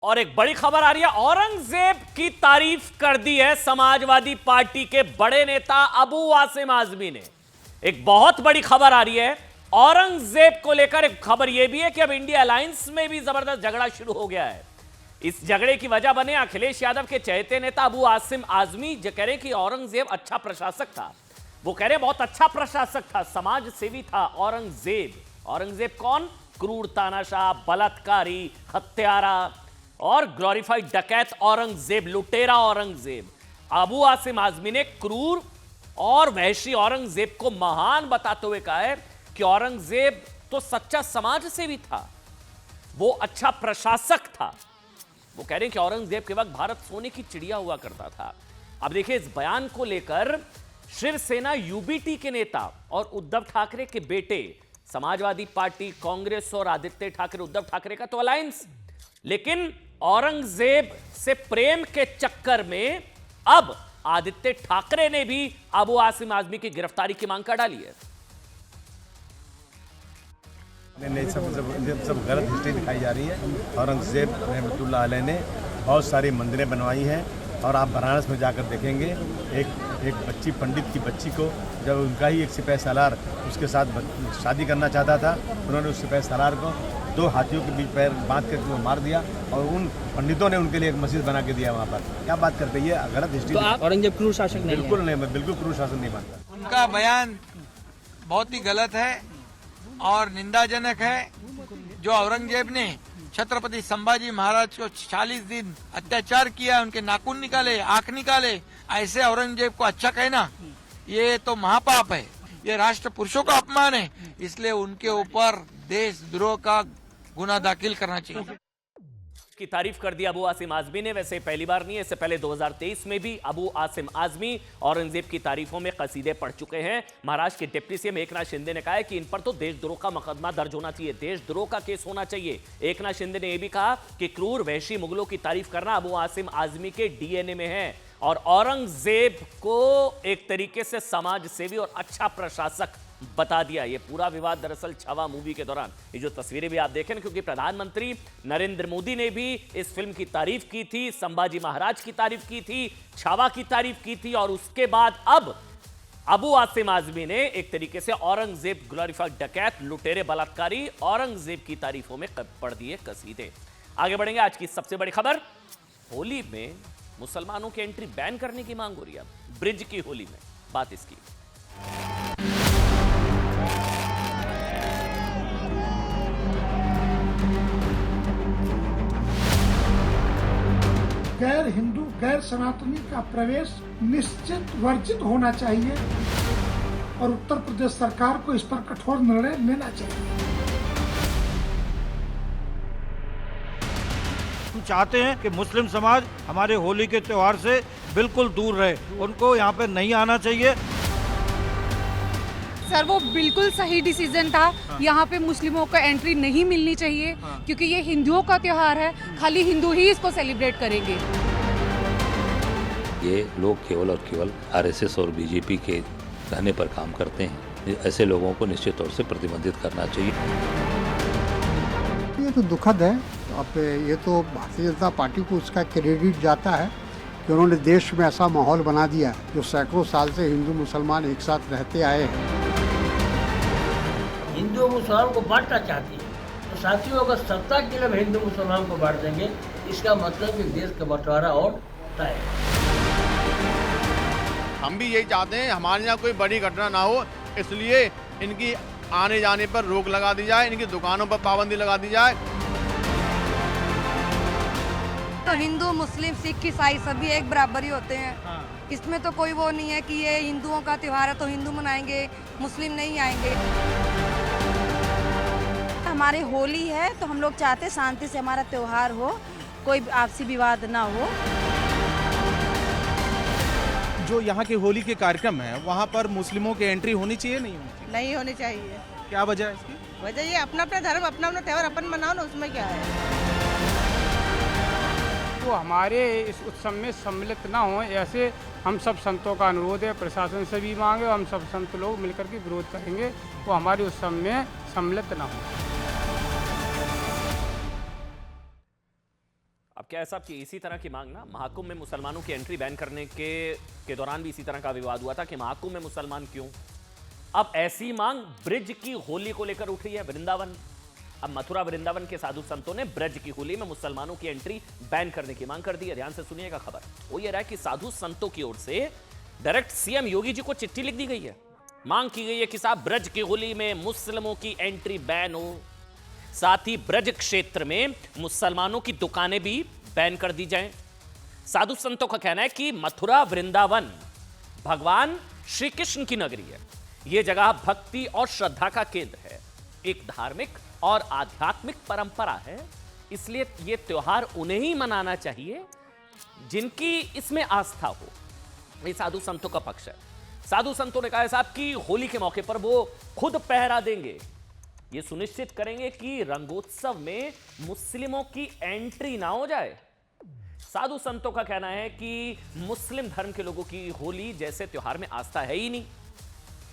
और एक बड़ी खबर आ रही है, औरंगजेब की तारीफ कर दी है समाजवादी पार्टी के बड़े नेता अबू आसिम आजमी ने। एक बहुत बड़ी खबर आ रही है औरंगजेब को लेकर। एक खबर यह भी है कि अब इंडिया अलायंस में भी जबरदस्त झगड़ा शुरू हो गया है। इस झगड़े की वजह बने अखिलेश यादव के चहेते नेता अबू आसिम आजमी, जो कह रहे कि औरंगजेब अच्छा प्रशासक था। वो कह रहे बहुत अच्छा प्रशासक था, समाज सेवी था औरंगजेब। औरंगजेब कौन? क्रूर तानाशाह, बलात्कारी, हत्यारा और ग्लोरीफाइड डकैत औरंगजेब, लुटेरा औरंगजेब। अबू आसिम आजमी ने क्रूर और वहशी औरंगजेब को महान बताते हुए कहा है कि औरंगजेब तो सच्चा समाज सेवी था, वो अच्छा प्रशासक था। वो कह रहे हैं कि औरंगजेब के वक्त भारत सोने की चिड़िया हुआ करता था। अब देखिए, इस बयान को लेकर शिवसेना यूबीटी के नेता और उद्धव ठाकरे के बेटे, समाजवादी पार्टी, कांग्रेस और आदित्य ठाकरे, उद्धव ठाकरे का तो अलायंस, लेकिन औरंगजेब से प्रेम के चक्कर में अब आदित्य ठाकरे ने भी अबू आसिम आजमी की गिरफ्तारी की मांग कर डाली है। नहीं, सब गलत हिस्ट्री दिखाई जा रही है। औरंगजेब रहमतुल्लाह अलैह ने बहुत सारी मंदिरें बनवाई हैं और आप बनारस में जाकर देखेंगे, एक बच्ची, पंडित की बच्ची को जब उनका ही एक सिपाही सालार उसके साथ शादी करना चाहता था, उन्होंने उस सिपाही सालार को 2 हाथियों के बीच पैर बांध कर वो मार दिया और उन पंडितों ने उनके लिए एक मस्जिद बना के दिया वहाँ पर। क्या बात करते हैं, ये गलत हिस्ट्री। तो आप औरंगजेब क्रूर शासक नहीं? बिल्कुल नहीं, मैं बिल्कुल क्रूर शासन नहीं मानता। उनका बयान बहुत ही गलत है और निंदाजनक है। जो औरंगजेब ने छत्रपति संभाजी महाराज को 40 दिन अत्याचार किया, उनके नाखून निकाले, आंख निकाले, ऐसे औरंगजेब को अच्छा कहना ये तो महापाप है, ये राष्ट्र पुरुषों का अपमान है। इसलिए उनके ऊपर देशद्रोह का गुना दाखिल करना चाहिए। की तारीफ कर दी अबू आसिम आजमी ने। वैसे पहली बार नहीं है, इससे पहले 2023 में भी अबू आसिम आजमी औरंगजेब की तारीफों में कसीदे पढ़ चुके हैं। महाराष्ट्र के डिप्टी सीएम एकनाथ शिंदे ने कहा है कि इन पर तो देशद्रोह का मुकदमा दर्ज होना चाहिए, देशद्रोह का केस होना चाहिए। एकनाथ शिंदे ने यह भी कहा कि क्रूर वहशी मुगलों की तारीफ करना अबू आसिम आजमी के डीएनए में है और औरंगजेब को एक तरीके से समाज सेवी और अच्छा प्रशासक बता दिया। ये पूरा विवाद दरअसल छावा मूवी के दौरान, ये जो तस्वीरें भी आप देखें, क्योंकि प्रधानमंत्री नरेंद्र मोदी ने भी इस फिल्म की तारीफ की थी, संभाजी महाराज की तारीफ की थी, छावा की तारीफ की थी, और उसके बाद अब अबू आसिम आजमी ने एक तरीके से औरंगजेब, ग्लोरीफाइड डकैत, लुटेरे, बलात्कारी औरंगजेब की तारीफों में पढ़ दिए कसीदे। आगे बढ़ेंगे। आज की सबसे बड़ी खबर, होली में मुसलमानों की एंट्री बैन करने की मांग हो रही है। ब्रिज की होली में बात इसकी। गैर हिंदू, गैर सनातनी का प्रवेश निश्चित वर्जित होना चाहिए और उत्तर प्रदेश सरकार को इस पर कठोर निर्णय लेना चाहिए। हम चाहते हैं कि मुस्लिम समाज हमारे होली के त्योहार से बिल्कुल दूर रहे, उनको यहाँ पे नहीं आना चाहिए। सर, वो बिल्कुल सही डिसीजन था। यहाँ पे मुस्लिमों को एंट्री नहीं मिलनी चाहिए क्योंकि ये हिंदुओं का त्योहार है, खाली हिंदू ही इसको सेलिब्रेट करेंगे। ये लोग केवल और केवल आरएसएस और बीजेपी के कहने पर काम करते हैं। ऐसे लोगों को निश्चित तौर से प्रतिबंधित करना चाहिए। ये तो दुखद है। अब ये तो भारतीय जनता पार्टी को उसका क्रेडिट जाता है कि उन्होंने देश में ऐसा माहौल बना दिया जो सैकड़ों साल से हिंदू मुसलमान एक साथ रहते आए हैं। हिंदू मुसलमान को बांटना चाहती है, तो साथियों अगर सत्ता के लिए हिंदू मुसलमान को बांट देंगे, इसका मतलब कि देश का बंटवारा और तय। हम भी यही चाहते हैं हमारे यहाँ कोई बड़ी घटना ना हो, इसलिए इनकी आने जाने पर रोक लगा दी जाए, इनकी दुकानों पर पाबंदी लगा दी जाए। तो हिंदू, मुस्लिम, सिख, ईसाई सभी एक बराबर ही होते हैं। इसमें तो कोई वो नहीं है कि ये हिंदुओं का त्योहार है तो हिंदू मनाएंगे, मुस्लिम नहीं आएंगे। हमारी होली है तो हम लोग चाहते हैं शांति से हमारा त्योहार हो, कोई आपसी विवाद ना हो। जो यहाँ के होली के कार्यक्रम है वहाँ पर मुस्लिमों की एंट्री होनी चाहिए, नहीं होनी चाहिए? नहीं होनी चाहिए। क्या वजह है इसकी? वजह ये अपना अपना धर्म, अपना अपना त्योहार अपन मनाओ ना, उसमें क्या है। वो हमारे इस उत्सव में सम्मिलित ना हो, ऐसे हम सब संतों का अनुरोध है, प्रशासन से भी मांगे, हम सब संत लोग मिलकर के विरोध करेंगे, वो हमारे उत्सव में सम्मिलित ना हो। अब क्या ऐसा कि इसी तरह की मांग ना महाकुंभ में मुसलमानों की एंट्री बैन करने के दौरान भी इसी तरह का विवाद हुआ था कि महाकुंभ में मुसलमान क्यों। अब ऐसी मांग ब्रज की होली को लेकर उठ रही है वृंदावन। अब मथुरा वृंदावन के साधु संतों ने ब्रज की होली में मुसलमानों की एंट्री बैन करने की मांग कर दी है। ध्यान से सुनिएगा खबर। वो ये रहा कि साधु संतों की ओर से डायरेक्ट सीएम योगी जी को चिट्ठी लिख दी गई है। मांग की गई है कि साहब ब्रज की होली में मुस्लिमों की एंट्री बैन हो, साथ ही ब्रज क्षेत्र में मुसलमानों की दुकानें भी बैन कर दी जाएं। साधु संतों का कहना है कि मथुरा वृंदावन भगवान श्री कृष्ण की नगरी है। यह जगह भक्ति और श्रद्धा का केंद्र है, एक धार्मिक और आध्यात्मिक परंपरा है, इसलिए यह त्योहार उन्हें ही मनाना चाहिए जिनकी इसमें आस्था हो। ये साधु संतों का पक्ष है। साधु संतों ने कहा है साहब कि होली के मौके पर वो खुद पहरा देंगे, ये सुनिश्चित करेंगे कि रंगोत्सव में मुस्लिमों की एंट्री ना हो जाए। साधु संतों का कहना है कि मुस्लिम धर्म के लोगों की होली जैसे त्योहार में आस्था है ही नहीं,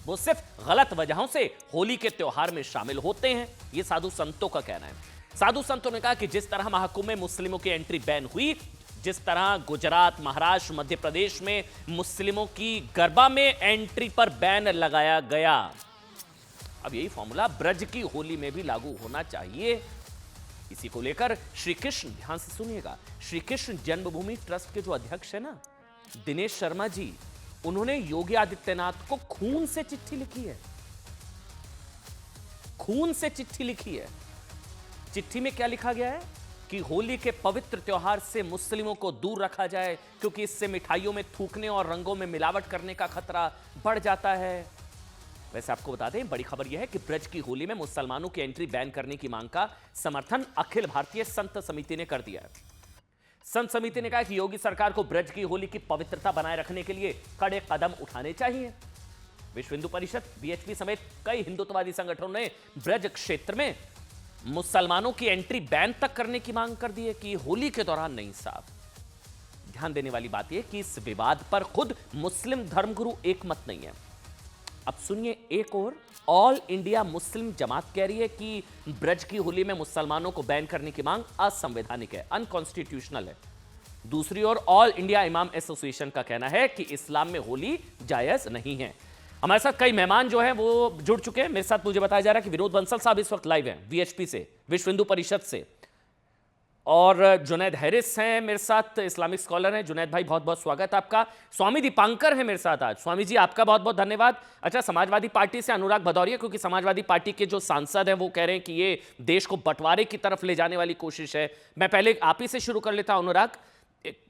वो सिर्फ गलत वजहों से होली के त्योहार में शामिल होते हैं, ये साधु संतों का कहना है। साधु संतों ने कहा कि जिस तरह महाकुंभ में मुस्लिमों की एंट्री बैन हुई, जिस तरह गुजरात, महाराष्ट्र, मध्य प्रदेश में मुस्लिमों की गरबा में एंट्री पर बैन लगाया गया, अब यही फॉर्मूला ब्रज की होली में भी लागू होना चाहिए। इसी को लेकर श्री कृष्ण, ध्यान से सुनिएगा, श्री कृष्ण जन्मभूमि ट्रस्ट के जो अध्यक्ष है ना दिनेश शर्मा जी, उन्होंने योगी आदित्यनाथ को खून से चिट्ठी लिखी है। खून से चिट्ठी लिखी है। चिट्ठी में क्या लिखा गया है कि होली के पवित्र त्योहार से मुस्लिमों को दूर रखा जाए, क्योंकि इससे मिठाइयों में थूकने और रंगों में मिलावट करने का खतरा बढ़ जाता है। वैसे आपको बता दें, बड़ी खबर यह है कि ब्रज की होली में मुसलमानों की एंट्री बैन करने की मांग का समर्थन अखिल भारतीय संत समिति ने कर दिया है। संत समिति ने कहा कि योगी सरकार को ब्रज की होली की पवित्रता बनाए रखने के लिए कड़े कदम उठाने चाहिए। विश्व हिंदू परिषद, बीएचपी समेत कई हिंदुत्ववादी संगठनों ने ब्रज क्षेत्र में मुसलमानों की एंट्री बैन तक करने की मांग कर दी है कि होली के दौरान नहीं साहब। ध्यान देने वाली बात यह कि इस विवाद पर खुद मुस्लिम धर्मगुरु एकमत नहीं है। अब सुनिए, एक और ऑल इंडिया मुस्लिम जमात कह रही है कि ब्रज की होली में मुसलमानों को बैन करने की मांग असंवैधानिक है, अनकॉन्स्टिट्यूशनल है। दूसरी ओर ऑल इंडिया इमाम एसोसिएशन का कहना है कि इस्लाम में होली जायज नहीं है। हमारे साथ कई मेहमान जो हैं वो जुड़ चुके हैं। मेरे साथ मुझे बताया जा रहा है कि विनोद बंसल साहब इस वक्त लाइव हैं वीएचपी से, विश्व हिंदू परिषद से, और जुनैद हैरिस हैं मेरे साथ, इस्लामिक स्कॉलर हैं। जुनैद भाई बहुत बहुत स्वागत आपका। स्वामी दीपांकर हैं मेरे साथ आज। स्वामी जी आपका बहुत बहुत धन्यवाद। अच्छा, समाजवादी पार्टी से अनुराग भदौरिया, क्योंकि समाजवादी पार्टी के जो सांसद हैं वो कह रहे हैं कि ये देश को बंटवारे की तरफ ले जाने वाली कोशिश है। मैं पहले आप ही से शुरू कर लेता हूं अनुराग,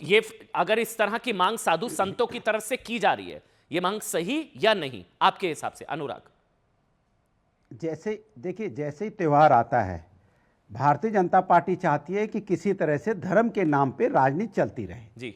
ये अगर इस तरह की मांग साधु संतों की तरफ से की जा रही है, ये मांग सही या नहीं आपके हिसाब से? अनुराग, जैसे देखिए, जैसे ही त्योहार आता है भारतीय जनता पार्टी चाहती है कि किसी तरह से धर्म के नाम पे राजनीति चलती रहे जी।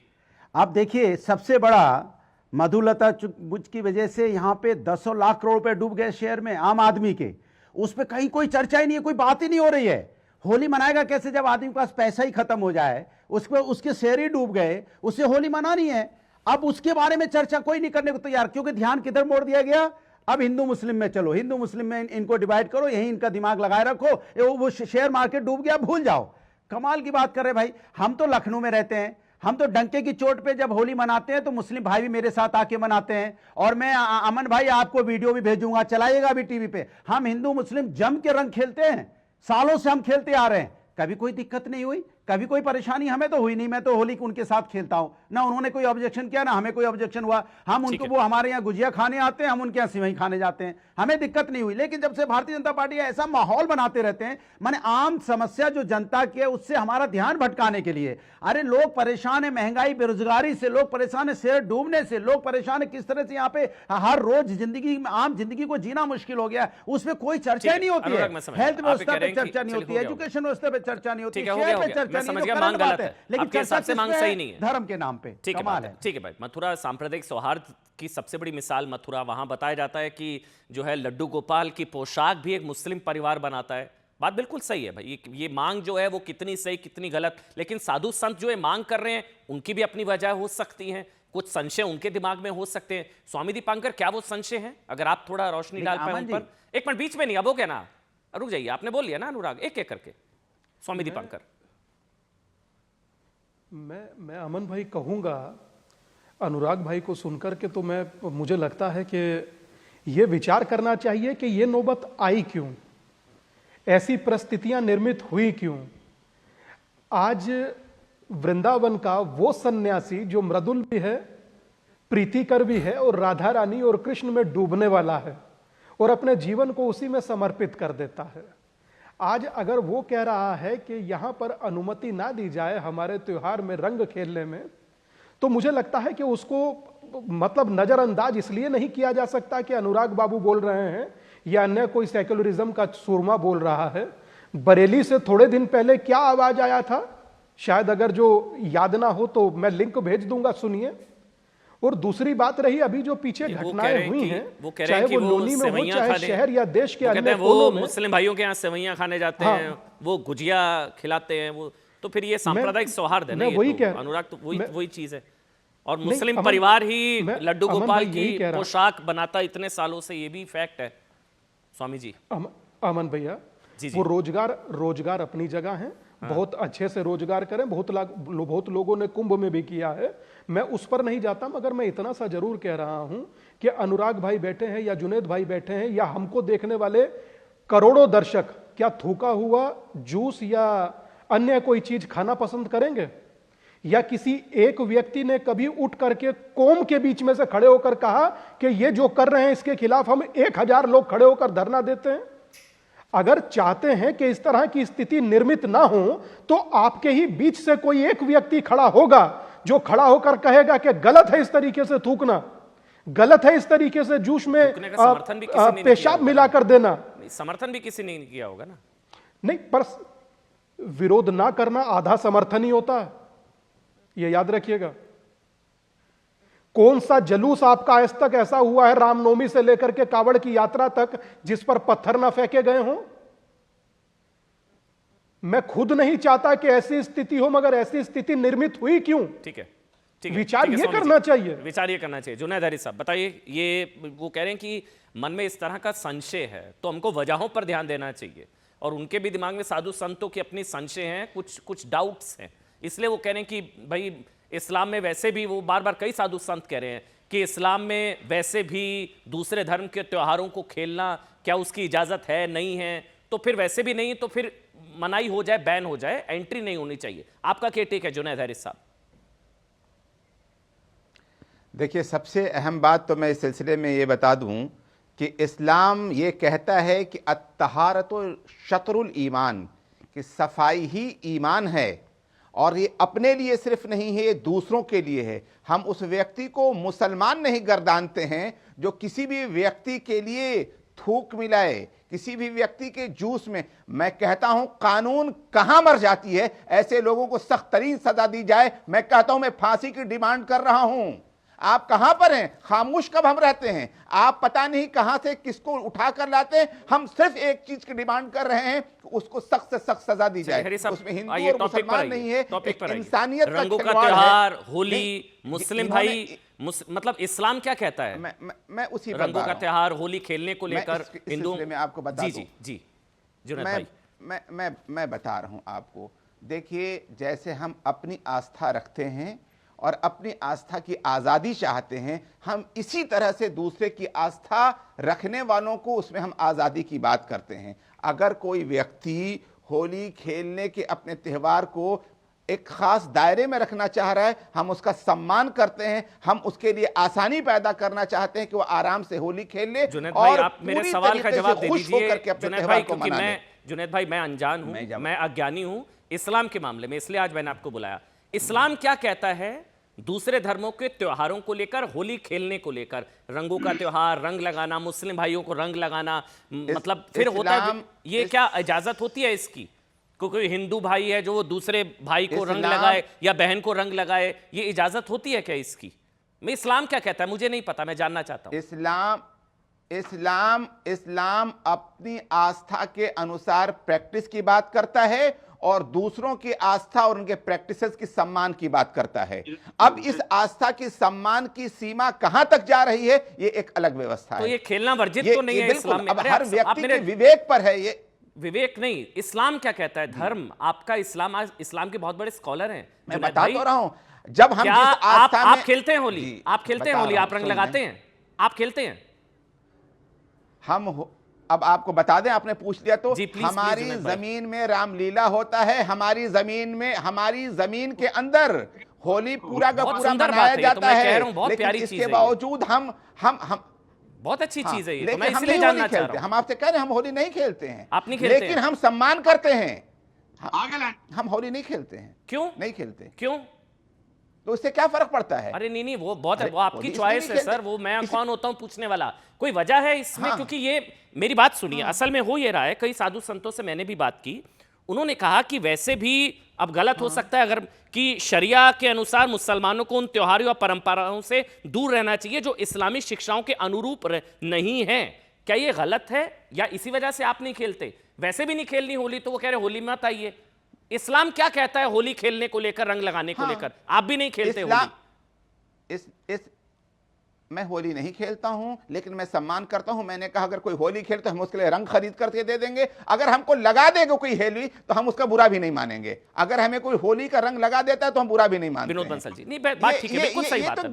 आप देखिए, सबसे बड़ा मधुलता बुच की वजह से यहाँ पे 10 लाख करोड़ रुपए डूब गए शेयर में आम आदमी के, उस पर कहीं कोई चर्चा ही नहीं है, कोई बात ही नहीं हो रही है। होली मनाएगा कैसे जब आदमी के पास पैसा ही खत्म हो जाए, उस पर उसके शेयर ही डूब गए, उससे होली मनानी है। अब उसके बारे में चर्चा कोई नहीं करने को तैयार, क्योंकि ध्यान किधर मोड़ दिया गया, अब हिंदू मुस्लिम में चलो, हिंदू मुस्लिम में इनको डिवाइड करो, यही इनका दिमाग लगाए रखो, वो शेयर मार्केट डूब गया, भूल जाओ। कमाल की बात कर रहे भाई, हम तो लखनऊ में रहते हैं, हम तो डंके की चोट पे जब होली मनाते हैं तो मुस्लिम भाई भी मेरे साथ आके मनाते हैं, और मैं अमन भाई आपको वीडियो भी भेजूंगा, चलाइएगा अभी टीवी पे। हम हिंदू मुस्लिम जम के रंग खेलते हैं, सालों से हम खेलते आ रहे हैं, कभी कोई दिक्कत नहीं हुई, कभी कोई परेशानी हमें तो हुई नहीं। मैं तो होली उनके साथ खेलता हूं ना, उन्होंने कोई ऑब्जेक्शन किया ना हमें कोई ऑब्जेक्शन हुआ। हम उनको, वो हमारे यहाँ गुजिया खाने आते हैं, हम उनके यहाँ सिवई खाने जाते हैं, हमें दिक्कत नहीं हुई। लेकिन जब से भारतीय जनता पार्टी ऐसा माहौल बनाते रहते हैं, माने आम समस्या जो जनता की है उससे हमारा ध्यान भटकाने के लिए, अरे लोग परेशान है महंगाई बेरोजगारी से, लोग परेशान है शेयर डूबने से, लोग परेशान है किस तरह से यहाँ पे हर रोज जिंदगी, आम जिंदगी को जीना मुश्किल हो गया, उसमें कोई चर्चा नहीं होती है। हेल्थ व्यवस्था पे चर्चा नहीं होती है, एजुकेशन व्यवस्था पे चर्चा नहीं होती है, शेयर पे चर्चा नहीं होती है, लेकिन चर्चा से मांग सही नहीं है धर्म के नाम पे। ठीक है, ठीक है भाई। मथुरा सांप्रदायिक सौहार्द की सबसे बड़ी मिसाल मथुरा, वहां बताया जाता है कि जो है लड्डू गोपाल की पोशाक भी एक मुस्लिम परिवार बनाता है। बात बिल्कुल सही है भाई, ये मांग जो है वो कितनी सही कितनी गलत, लेकिन साधु संत जो है मांग कर रहे हैं उनकी भी अपनी वजह हो सकती है, कुछ संशय उनके दिमाग में हो सकते हैं। स्वामी दीपांकर, क्या वो संशय है? अगर आप थोड़ा रोशनी डाल पाए उन पर। एक मिनट, बीच में नहीं, अब हो गया ना, रुक जाइए, आपने बोल लिया ना अनुराग, एक एक करके। स्वामी दीपांकर, मैं अमन भाई कहूँगा, अनुराग भाई को सुनकर के तो मुझे लगता है कि ये विचार करना चाहिए कि ये नौबत आई क्यों, ऐसी परिस्थितियां निर्मित हुई क्यों। आज वृंदावन का वो सन्यासी जो मृदुल भी है, प्रीतिकर भी है और राधा रानी और कृष्ण में डूबने वाला है और अपने जीवन को उसी में समर्पित कर देता है, आज अगर वो कह रहा है कि यहां पर अनुमति ना दी जाए हमारे त्योहार में रंग खेलने में, तो मुझे लगता है कि उसको मतलब नजरअंदाज इसलिए नहीं किया जा सकता कि अनुराग बाबू बोल रहे हैं या अन्य कोई सेक्युलरिज्म का सूरमा बोल रहा है। बरेली से थोड़े दिन पहले क्या आवाज आया था, शायद अगर जो याद ना हो तो मैं लिंक भेज दूंगा, सुनिए। और दूसरी बात रही अभी जो पीछे घटनाएं हुई हैं, चाहे वो लोनी में हो, चाहे शहर या देश के अन्य कोनों में, मुस्लिम भाइयों के यहाँ सेवैयां खाने जाते हैं, वो गुजिया खिलाते हैं, वो तो फिर ये सांप्रदायिक सौहार्द है ना, वही तो, अनुराग तो वही चीज है। और मुस्लिम परिवार ही लड्डू गोपाल की पोशाक बनाता इतने सालों से, ये भी फैक्ट है स्वामी जी। अमन भैया, वो रोजगार अपनी जगह है, बहुत अच्छे से रोजगार करें, बहुत लोगों ने कुंभ में भी किया है, मैं उस पर नहीं जाता, मगर मैं इतना सा जरूर कह रहा हूं कि अनुराग भाई बैठे हैं या जुनेद भाई बैठे हैं या हमको देखने वाले करोड़ों दर्शक क्या थूका हुआ जूस या अन्य कोई चीज खाना पसंद करेंगे? या किसी एक व्यक्ति ने कभी उठ करके कौम के बीच में से खड़े होकर कहा कि ये जो कर रहे हैं इसके खिलाफ हम 1000 लोग खड़े होकर धरना देते हैं? अगर चाहते हैं कि इस तरह की स्थिति निर्मित ना हो, तो आपके ही बीच से कोई एक व्यक्ति खड़ा होगा जो खड़ा होकर कहेगा कि गलत है इस तरीके से थूकना, गलत है इस तरीके से जूस में पेशाब मिलाकर देना। समर्थन भी किसी ने नहीं किया होगा ना। नहीं, पर विरोध ना करना आधा समर्थन ही होता है, ये याद रखिएगा। कौन सा जलूस आपका आज तक ऐसा हुआ है रामनवमी से लेकर के कावड़ की यात्रा तक जिस पर पत्थर ना फेंके गए हों? मैं खुद नहीं चाहता कि ऐसी स्थिति हो, मगर ऐसी स्थिति निर्मित हुई क्यों? ठीक है, विचार ये करना चाहिए, विचार ये करना चाहिए। जुनैद हरीश साहब बताइए, ये वो कह रहे हैं कि मन में इस तरह का संशय है तो हमको वजहों पर ध्यान देना चाहिए, और उनके भी दिमाग में साधु संतों की अपनी संशय हैं, कुछ डाउट्स हैं, इसलिए वो कह रहे हैं कि भाई इस्लाम में वैसे भी, वो बार बार कई साधु संत कह रहे हैं कि इस्लाम में वैसे भी दूसरे धर्म के त्योहारों को खेलना क्या उसकी इजाजत है, नहीं है, तो फिर वैसे भी नहीं, तो फिर मनाही हो जाए, बैन हो जाए, एंट्री नहीं होनी चाहिए। आपका क्या टेक है जुनैद हरीश साहब? देखिए, सबसे अहम बात तो मैं इस सिलसिले में ये बता दूं कि इस्लाम ये कहता है कि अत्तहारतु शतरुल ईमान, कि सफाई ही ईमान है, और ये अपने लिए सिर्फ नहीं है, ये दूसरों के लिए है। हम उस व्यक्ति को मुसलमान नहीं गर्दानते हैं जो किसी भी व्यक्ति के लिए थूक मिलाए, किसी भी व्यक्ति के जूस में। मैं कहता हूं कानून कहां मर जाती है, ऐसे लोगों को सख्त तरीन सजा दी जाए। मैं कहता हूं मैं फांसी की डिमांड कर रहा हूं। आप कहां पर हैं? खामोश कब हम रहते हैं? आप पता नहीं कहां से किसको उठा कर लाते हैं। हम सिर्फ एक चीज की डिमांड कर रहे हैं, उसको सख्त से सख्त सजा दी जाए। उसमें हिंदू और मुसलमान नहीं है, इंसानियत का रंगों का त्योहार, होली, मुस्लिम भाई, मतलब इस्लाम क्या कहता है? मैं उसी रंगों का त्योहार, होली खेलने को लेकर हिंदू में आपको बता दूं। जी जुनैद भाई, मैं बता रहा हूं आपको। देखिए, जैसे हम अपनी आस्था रखते हैं और अपनी आस्था की आज़ादी चाहते हैं, हम इसी तरह से दूसरे की आस्था रखने वालों को उसमें हम आज़ादी की बात करते हैं। अगर कोई व्यक्ति होली खेलने के अपने त्यौहार को एक खास दायरे में रखना चाह रहा है, हम उसका सम्मान करते हैं, हम उसके लिए आसानी पैदा करना चाहते हैं कि वो आराम से होली खेल ले। जुनैद भाई, आप मेरे सवाल का जवाब दे दीजिए। जुनैद भाई, क्योंकि जुनैद भाई मैं अनजान हूं, मैं अज्ञानी हूं इस्लाम के मामले में, इसलिए आज मैंने आपको बुलाया। इस्लाम क्या कहता है दूसरे धर्मों के त्योहारों को लेकर, होली खेलने को लेकर? रंगों का त्योहार, रंग लगाना, मुस्लिम भाइयों को रंग लगाना, मतलब फिर होता है ये क्या इजाजत होती है इसकी? कोई हिंदू भाई है जो वो दूसरे भाई को रंग लगाए या बहन को रंग लगाए, ये इजाजत होती है क्या इसकी? मैं इस्लाम क्या कहता है मुझे नहीं पता, मैं जानना चाहता हूं। इस्लाम अपनी आस्था के अनुसार प्रैक्टिस की बात करता है और दूसरों की आस्था और उनके प्रैक्टिसेस की सम्मान की बात करता है। अब इस आस्था की सम्मान की सीमा कहां तक जा रही है, ये एक अलग व्यवस्था है। तो ये खेलना वर्जित तो नहीं है इस्लाम में? अब हर व्यक्ति के विवेक पर है ये। विवेक नहीं, इस्लाम क्या कहता है, धर्म आपका इस्लाम, आज इस्लाम के बहुत बड़े स्कॉलर हैं। मैं बता तो रहा हूं, जब हम क्या जिस आस्था आप में खेलते हैं होली, आप खेलते हैं होली, आप रंग लगाते हैं, आप खेलते हैं? हम अब आपको बता दें, आपने पूछ लिया तो, हमारी जमीन में रामलीला होता है, हमारी जमीन में, हमारी जमीन के अंदर होली पूरा का पूरा मनाया जाता है, लेकिन इसके बावजूद हम बहुत अच्छी चीज है ये, लेकिन मैं हम इसलिए नहीं जानना होली चाह खेलते। रहा हूं। हम आपसे कह रहे हैं हम होली नहीं खेलते हैं, आप नहीं खेलते लेकिन हैं। हम सम्मान करते हैं। आगे हम होली नहीं खेलते हैं। क्यों नहीं खेलते? क्यों? तो उससे क्या फर्क पड़ता है? अरे नहीं, वो बहुत है, वो आपकी चॉइस है सर, वो मैं कौन होता हूं पूछने वाला? कोई वजह है इसमें? हाँ। क्योंकि ये मेरी बात सुनिए, असल में हो ये रहा है, कई साधु संतों से मैंने भी बात की, उन्होंने कहा कि वैसे भी अब गलत हो सकता है अगर कि शरिया के अनुसार मुसलमानों को उन त्योहारों और परंपराओं से दूर रहना चाहिए जो इस्लामी शिक्षाओं के अनुरूप नहीं है। क्या ये गलत है या इसी वजह से आप नहीं खेलते? वैसे भी नहीं खेलनी होली तो वो कह रहे होली मत आइए। इस्लाम क्या कहता है होली खेलने को लेकर, रंग लगाने को लेकर? आप भी नहीं खेलते होली? मैं होली नहीं खेलता हूं, लेकिन मैं सम्मान करता हूं। मैंने कहा अगर कोई होली खेलता है हम उसके लिए रंग खरीद करके दे देंगे, अगर हमको लगा देगा कोई होली तो हम उसका बुरा भी नहीं मानेंगे। अगर हमें कोई होली का रंग लगा देता है तो हम बुरा भी नहीं मानते। विनोद बंसल जी, नहीं बात ठीक है, बिल्कुल सही बात है,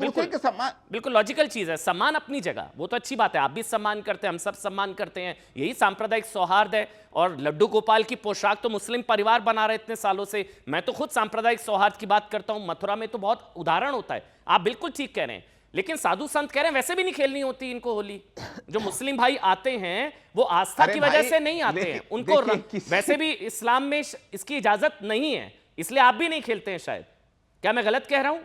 बिल्कुल लॉजिकल चीज है, सम्मान अपनी जगह, वो तो अच्छी बात है, आप भी सम्मान करते हैं, हम सब सम्मान करते हैं, यही सांप्रदायिक सौहार्द है। और लड्डू गोपाल की पोशाक तो मुस्लिम परिवार बना रहे इतने सालों से। मैं तो खुद सांप्रदायिक सौहार्द की बात करता हूं, मथुरा में तो बहुत उदाहरण होता है। आप बिल्कुल ठीक कह रहे हैं, लेकिन साधु संत कह रहे हैं वैसे भी नहीं खेलनी होती इनको होली। जो मुस्लिम भाई आते हैं वो आस्था की वजह से नहीं आते हैं, उनको वैसे भी इस्लाम में इसकी इजाजत नहीं है, इसलिए आप भी नहीं खेलते हैं शायद। क्या मैं गलत कह रहा हूं?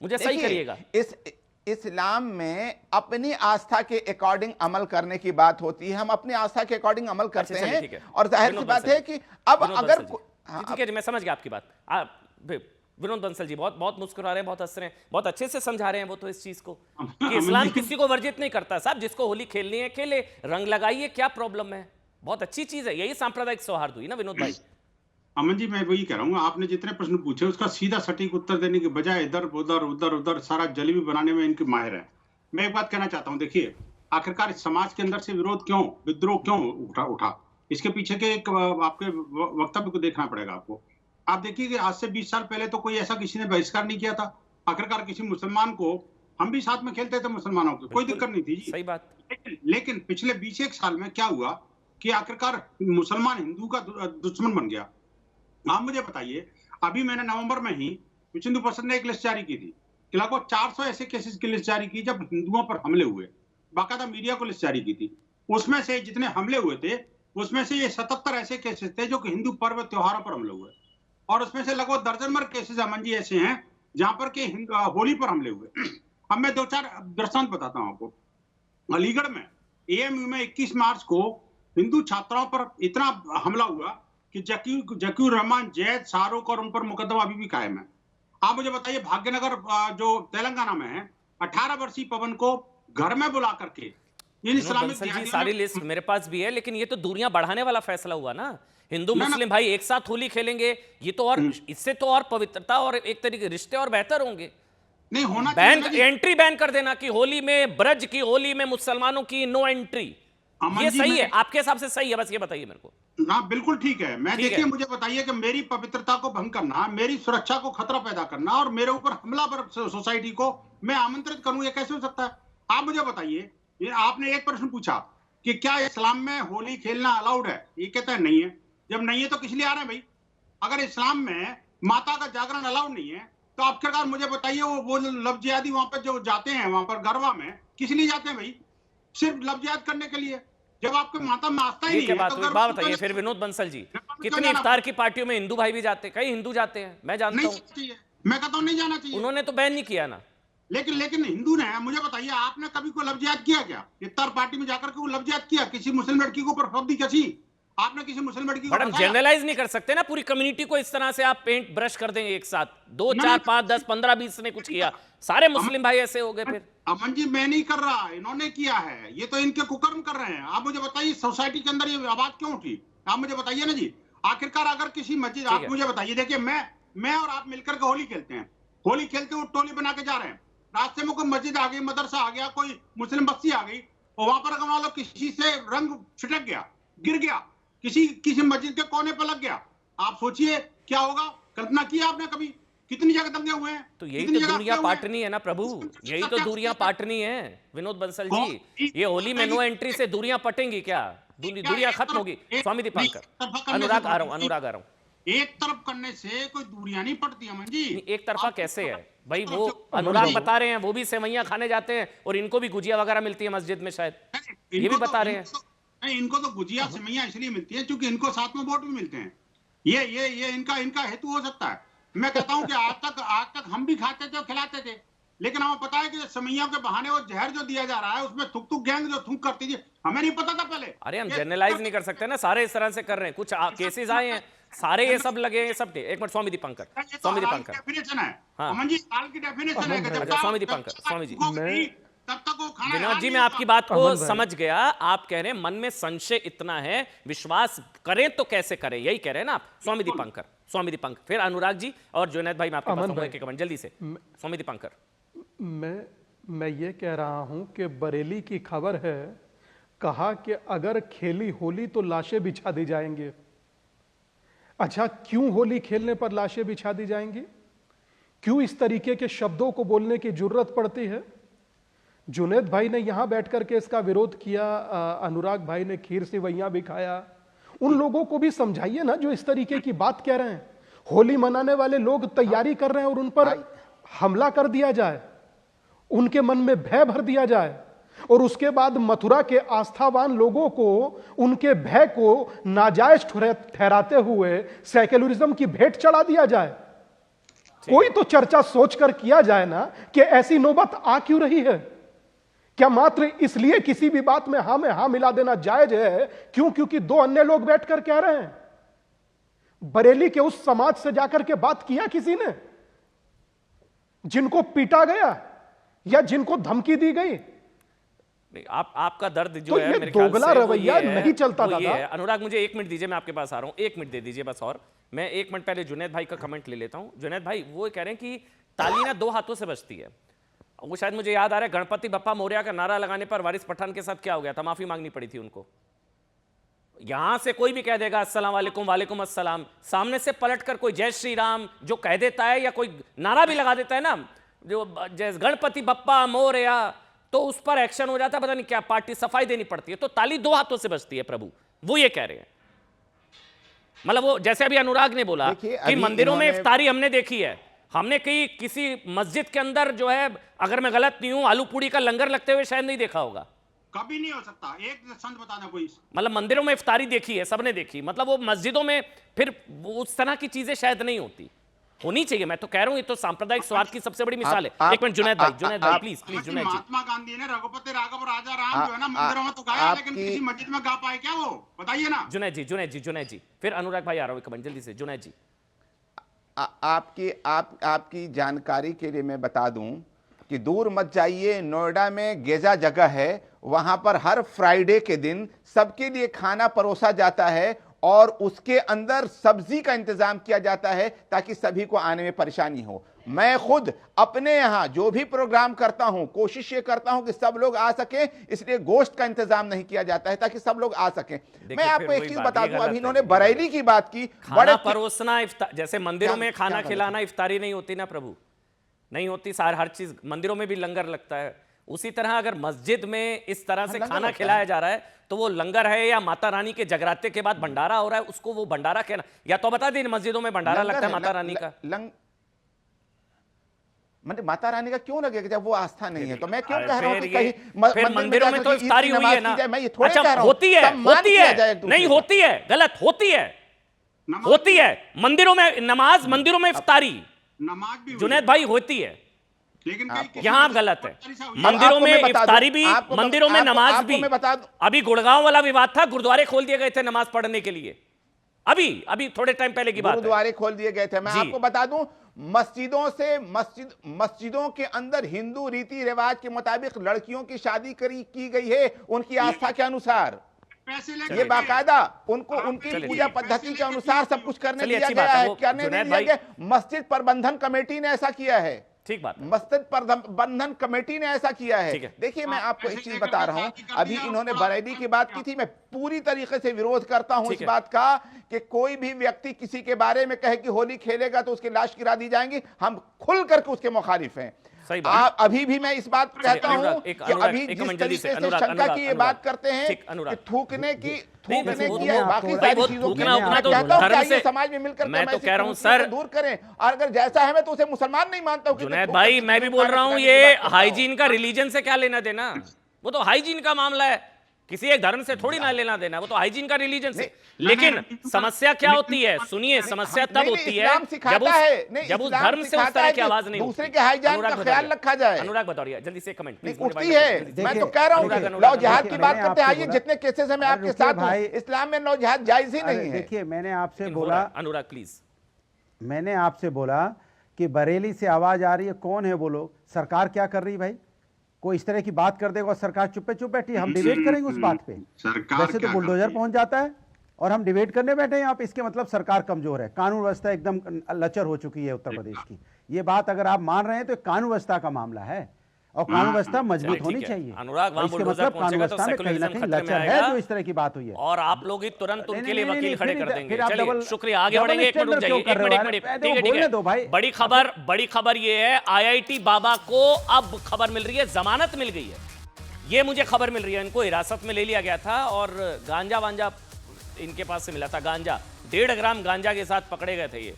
मुझे सही करिएगा। इस्लाम में अपनी आस्था के अकॉर्डिंग अमल करने की बात होती है, हम अपनी आस्था के अकॉर्डिंग अमल करते हैं। और जाहिर सी बात है कि अब अगर ठीक है, मैं समझ गया आपकी बात। विनोद बंसल जी बहुत बहुत मुस्कुरा रहे हैं, बहुत हंस रहे हैं, बहुत अच्छे से समझा रहे हैं वो तो इस चीज को कि इस्लाम किसी को वर्जित नहीं करता साहब, जिसको होली खेलनी है खेले, रंग लगाइए, क्या प्रॉब्लम है? बहुत अच्छी चीज है, यही सांप्रदायिक सौहार्द हुई ना विनोद भाई। अमन जी मैं वही कह रहा हूँ, आपने जितने प्रश्न पूछे उसका सीधा सटीक उत्तर देने के बजाय इधर उधर उधर उधर सारा जलेबी बनाने में इनके माहिर है। मैं एक बात कहना चाहता हूँ, देखिए आखिरकार समाज के अंदर से विरोध क्यों, विद्रोह क्यों उठा, इसके पीछे के एक आपके वक्तव्य को देखना पड़ेगा आपको। आप देखिए कि आज से 20 साल पहले तो कोई ऐसा किसी ने बहिष्कार नहीं किया था। आखिरकार किसी मुसलमान को, हम भी साथ में खेलते थे मुसलमानों के, कोई दिक्कत नहीं थी जी। सही बात। लेकिन पिछले 20 साल में क्या हुआ कि आखिरकार मुसलमान हिंदू का दुश्मन बन गया। आप मुझे बताइए, अभी मैंने नवंबर में ही विश्व हिंदू परिषद ने एक लिस्ट जारी की थी कि लगभग 400 ऐसे केसेस की लिस्ट जारी की जब हिंदुओं पर हमले हुए, बाकायदा मीडिया को लिस्ट जारी की थी। उसमें से जितने हमले हुए थे उसमें से ये 77 ऐसे केसेस थे जो कि हिंदू पर्व त्योहारों पर हमले हुए, और उसमें से लगभग दर्जन भर केसेस अमन जी ऐसे हैं जहां पर के होली पर हमले हुए। अब मैं 2-4 दृष्टांत बताता हूं आपको। अलीगढ़ में एएमयू में 21 मार्च को हिंदू छात्राओं पर इतना हमला हुआ कि जकीर रहमान, जैद, शाहरुख और उन पर मुकदमा अभी भी कायम है। आप मुझे बताइए, भाग्यनगर जो तेलंगाना में है, 18 वर्षीय पवन को घर में बुला करके इन इस्लामिक सारी लिस्ट मेरे पास भी है, लेकिन ये तो दूरियां बढ़ाने वाला फैसला हुआ ना। हिंदू मुस्लिम भाई एक साथ होली खेलेंगे, ये तो और इससे तो और पवित्रता और एक तरीके रिश्ते और बेहतर होंगे। नहीं होना बैन, एंट्री बैन कर देना कि होली में, ब्रज की होली में मुसलमानों की नो एंट्री, ये सही है? आपके हिसाब से सही है? बस ये बताइए मेरे को। ना बिल्कुल ठीक है। मैं देखिए, मुझे बताइए कि मेरी पवित्रता को भंग करना, मेरी सुरक्षा को खतरा पैदा करना और मेरे ऊपर हमलावर सोसाइटी को मैं आमंत्रित करूं, ये कैसे हो सकता है? आप मुझे बताइए, ये आपने एक प्रश्न पूछा कि क्या इस्लाम में होली खेलना अलाउड है, ये कहता है नहीं है। जब नहीं है तो किस लिए आ रहे हैं भाई? अगर इस्लाम में माता का जागरण अलाउड नहीं है तो आखिरकार मुझे बताइए वो लफ्ज़ जिहादी वहां पर जो जाते हैं, वहां पर गरबा में किस लिए जाते हैं भाई? सिर्फ लफ्ज़ जिहाद करने के लिए। जब आपके माता में आस्था ही नहीं है तो बात बताइए फिर विनोद बंसल जी, कितनी इफ्तार की पार्टियों में हिंदू भाई भी जाते हैं, कई हिंदू जाते हैं, मैं जानता हूं। मैं कहता हूं नहीं जाना चाहिए। उन्होंने तो बैन नहीं किया ना। लेकिन हिंदू ने, मुझे बताइए, आपने कभी कोई लफ्ज़ जिहाद किया क्या? इफ्तार पार्टी में जाकर के वो लफ्ज़ जिहाद किया? किसी मुस्लिम लड़की को ऊपर फब्दी कसी? आपने किसी मुस्लिम लड़की को? मैडम जनरलाइज नहीं कर सकते ना पूरी कम्युनिटी को, इस तरह से आप पेंट ब्रश कर देंगे एक साथ। 2, 4, 5, 10, 15, 20 ने कुछ किया, सारे मुस्लिम भाई ऐसे हो गए फिर? अमन जी मैं नहीं कर रहा, इन्होंने किया है, ये तो इनके कुकर्म कर रहे हैं। आप मुझे बताइए सोसाइटी के अंदर ये आवाज क्यों उठी? आप मुझे बताइए ना जी। आखिरकार अगर किसी मस्जिद, आप मुझे बताइए, देखिए मैं और आप मिलकर के होली खेलते हैं, होली खेलते हुए टोली बना के जा रहे हैं, रास्ते में कोई मस्जिद आ गई, मदरसा आ गया, कोई मुस्लिम बस्ती आ गई और वहां पर अगर मान लो किसी से रंग छिटक गया, गिर गया, किसी किसी मस्जिद के कोने पर लग गया, आप सोचिए क्या होगा। कल्पना की आपने कभी? कितनी जगह दंगे हुए हैं। तो यही तो दूरियां पाटनी है ना प्रभु, यही तो दूरियां पाटनी है विनोद बंसल जी। ये होली में नो एंट्री से दूरियां पटेंगी क्या? दूरियां खत्म होगी? स्वामी दीपांकर, अनुराग आ रहा हूं। एक तरफ करने से कोई दूरियां नहीं पड़ती अमन जी। एक तरफा कैसे है भाई? वो अनुराग बता रहे हैं वो भी सेवैयां खाने जाते हैं और इनको भी गुजिया वगैरह मिलती है मस्जिद में, शायद ये भी बता रहे हैं। इनको तो गुजिया सेवैयां इसलिए मिलती है क्योंकि इनको साथ में वोट भी मिलते हैं। ये इनका हेतु हो सकता है। मैं कहता हूं कि आज तक हम भी खाते थे और खिलाते थे, लेकिन हमें पता है कि सेवैयों के बहाने वो जहर जो दिया जा रहा है उसमें थुक गैंग जो थूक करती थी, हमें नहीं पता था पहले। अरे हम जनरलाइज नहीं कर सकते ना, सारे इस तरह से कर रहे हैं। कुछ केसेस आए हैं, सारे ये सब लगे, ये सब थे। एक मिनट स्वामी दीपांकर डेफिनेशन है अमन जी, साल की डेफिनेशन है। अच्छा स्वामी दीपांकर, स्वामी जी तब तक वो खाना। विनोद जी मैं आपकी बात को समझ गया। आप कह रहे हैं मन में संशय इतना है, विश्वास करें तो कैसे करें, यही कह रहे हैं ना आप। स्वामी दीपांकर, फिर अनुराग जी और जुनैद भाई, मैं आपके पास आऊंगा एक कमेंट जल्दी से। स्वामी दीपांकर, मैं ये कह रहा हूं कि बरेली की खबर है, कहा कि अगर खेली होली तो लाशें बिछा दी जाएंगे। अच्छा, क्यों होली खेलने पर लाशें बिछा दी जाएंगी? क्यों इस तरीके के शब्दों को बोलने की जरूरत पड़ती है? जुनैद भाई ने यहां बैठकर के इसका विरोध किया, अनुराग भाई ने खीर सेवैयां भी खाया। उन लोगों को भी समझाइए ना जो इस तरीके की बात कह रहे हैं। होली मनाने वाले लोग तैयारी कर रहे हैं और उन पर हमला कर दिया जाए, उनके मन में भय भर दिया जाए और उसके बाद मथुरा के आस्थावान लोगों को उनके भय को नाजायज ठहराते हुए सेक्युलरिज्म की भेंट चढ़ा दिया जाए। कोई तो चर्चा सोचकर किया जाए ना कि ऐसी नौबत आ क्यों रही है। क्या मात्र इसलिए किसी भी बात में हाँ मिला देना जायज है क्योंकि दो अन्य लोग बैठकर कह रहे हैं? बरेली के उस समाज से जाकर के बात किया किसी ने जिनको पीटा गया या जिनको धमकी दी गई? आपका दर्द जो तो है मेरे दोगला रवैया नहीं चलता दादा। अनुराग मुझे 1 मिनट दीजिए, मैं आपके पास आ रहा हूं, 1 मिनट दे दीजिए बस। और मैं 1 मिनट पहले जुनैद भाई का कमेंट ले लेता हूं। जुनैद भाई वो कह रहे हैं कि ताली ना 2 हाथों से बजती है। वो शायद मुझे याद आ रहा है गणपति बप्पा मोरया का नारा लगाने पर वारिस पठान के साथ क्या हो गया था, माफी मांगनी पड़ी थी उनको। यहां से कोई भी कह देगा अस्सलाम वालेकुम, वालेकुम अस्सलाम, सामने से पलटकर कोई जय श्री राम जो कह देता है या कोई नारा भी लगा देता है ना, जो जैसे गणपति बप्पा मोरया, तो उस पर एक्शन हो जाता है। पता नहीं क्या पार्टी सफाई देनी पड़ती है। तो ताली 2 हाथों से बजती है प्रभु, वो ये कह रहे हैं। मतलब वो जैसे अभी अनुराग ने बोला कि मंदिरों में इफ्तारी हमने देखी है, हमने कहीं किसी मस्जिद के अंदर जो है, अगर मैं गलत नहीं हूं, आलू पूड़ी का लंगर लगते हुए शायद नहीं देखा होगा। कभी नहीं हो सकता, एक संत बताना कोई। मतलब मंदिरों में इफ्तारी देखी है, सबने देखी, मतलब वो मस्जिदों में फिर उस तरह की चीजें शायद नहीं होनी चाहिए। मैं तो कह रहा हूं ये तो सांप्रदायिक स्वार्थ की सबसे बड़ी मिसाल है। एक मिनट जुनैद भाई प्लीज जुनैद जी। महात्मा गांधी ने रघुपति राघव राजा राम जो है ना मंदिरों में तो गाया, लेकिन किसी मस्जिद में गा पाए क्या वो? बताइए ना। जुनैद जी, फिर अनुराग भाई आ रहा हूं कमेंट जल्दी से। जुनैद जी, आपकी जानकारी के लिए मैं बता दूं कि दूर मत जाइए, नोएडा में गेजा जगह है, वहां पर हर फ्राइडे के दिन सबके लिए खाना परोसा जाता है और उसके अंदर सब्जी का इंतजाम किया जाता है ताकि सभी को आने में परेशानी हो। मैं खुद अपने यहाँ जो भी प्रोग्राम करता हूं, कोशिश ये करता हूं कि सब लोग आ सके, इसलिए गोश्त का इंतजाम नहीं किया जाता है ताकि सब लोग आ सकें। मैं आपको एक चीज बता दूं, अभी इन्होंने बरेली की बात की, बड़े परोसना, जैसे मंदिरों में खाना खिलाना इफ्तारी नहीं होती ना प्रभु, नहीं होती। हर चीज मंदिरों में भी लंगर लगता है, उसी तरह अगर मस्जिद में इस तरह से खाना खिलाया जा रहा है तो वो लंगर है या माता रानी के जगराते के बाद भंडारा हो रहा है, उसको वो भंडारा कहना। या तो बता दें मस्जिदों में भंडारा लगता है माता रानी का। माता रानी का क्यों लगेगा जब वो आस्था नहीं है? तो मैं क्यों कह रहा हूं कि कहीं मंदिरों में तो इफ्तारी हुई है ना। मैं ये थोड़ा कह रहा हूं होती है नहीं होती है, गलत होती है। मंदिरों में नमाज, मंदिरों में इफ्तारी, नमाज भी जुनैद भाई होती है, लेकिन यहां गलत है। मंदिरों में इफ्तारी भी, मंदिरों में नमाज भी। अभी गुड़गांव वाला विवाद था, गुरुद्वारे खोल दिए गए थे नमाज पढ़ने के लिए, अभी थोड़े टाइम पहले की बात है। गुरुद्वारे खोल दिए गए थे। मैं आपको बता दूं, मस्जिदों के अंदर हिंदू रीति रिवाज के मुताबिक लड़कियों की शादी की गई है, उनकी आस्था के अनुसार। ये बाकायदा उनको उनकी पूजा पद्धति के अनुसार सब कुछ करने दिया गया है। करने नहीं दिया गया, मस्जिद प्रबंधन कमेटी ने ऐसा किया है। ठीक बात। मस्जिद प्रबंधन कमेटी ने ऐसा किया है। देखिए मैं आपको एक चीज बता रहा हूं, अभी इन्होंने बरेली की बात की थी, मैं पूरी तरीके से विरोध करता हूं इस बात का कि कोई भी व्यक्ति किसी के बारे में कहे कि होली खेलेगा तो उसकी लाश गिरा दी जाएंगी, हम खुल करके उसके मुखालिफ हैं। आप अभी भी मैं इस बात कहता हूं कि अभी जिस तरीके से शंका की ये बात करते हैं कि थूकने की या बाकी सारी चीजों की, मैं कहता हूं कि समाज में मिलकर मैं तो कह रहा हूं सर दूर करें, और अगर जैसा है मैं तो उसे मुसलमान नहीं मानता हूं। जुनैद भाई मैं भी बोल रहा हूं ये हाइजीन का रिलीजन से क्या लेना देना, वो तो हाइजीन का मामला है, किसी एक धर्म से थोड़ी ना लेना देना, वो तो हाइजीन का रिलीजन से। लेकिन समस्या क्या होती है, सुनिए, समस्या तब होती है जब उस धर्म से उस तरह की आवाज नहीं, दूसरे के हाईजान का ख्याल रखा जाए। अनुराग भदौरिया जल्दी से कमेंट प्लीज। उठती है, मैं तो कह रहा हूं लव जिहाद की बात करते हैं, आइए जितने केसेस हैं मैं आपके साथ हूं, इस्लाम में लव जिहाद जायज ही नहीं है। देखिए मैंने आपसे बोला, अनुराग प्लीज, मैंने आपसे बोला कि बरेली से आवाज आ रही है, कौन है वो लोग, सरकार क्या कर रही? भाई कोई इस तरह की बात कर देगा और सरकार चुप बैठी, हम डिबेट करेंगे उस बात पे। वैसे तो बुलडोजर पहुंच जाता है और हम डिबेट करने बैठे हैं यहाँ पे, इसके मतलब सरकार कमजोर है, कानून व्यवस्था एकदम लचर हो चुकी है उत्तर प्रदेश की। ये बात अगर आप मान रहे हैं तो कानून व्यवस्था का मामला है और कानून व्यवस्था मजबूत होनी चाहिए। अनुराग इसके मतलब कानून व्यवस्था में कहीं ना कहीं लचर है जो इस तरह की बात हुई है, और आप लोग ही तुरंत उनके लिए वकील खड़े कर देंगे। चलिए शुक्रिया, आगे बढ़ेंगे। एक मिनट जाइए, बड़ी खबर ये है, IIT बाबा को अब खबर मिल रही है, जमानत मिल गई है। ये मुझे खबर मिल रही है, इनको हिरासत में ले लिया गया था और गांजा वांजा इनके पास से मिला था। गांजा 1.5 ग्राम गांजा के साथ पकड़े गए थे। ये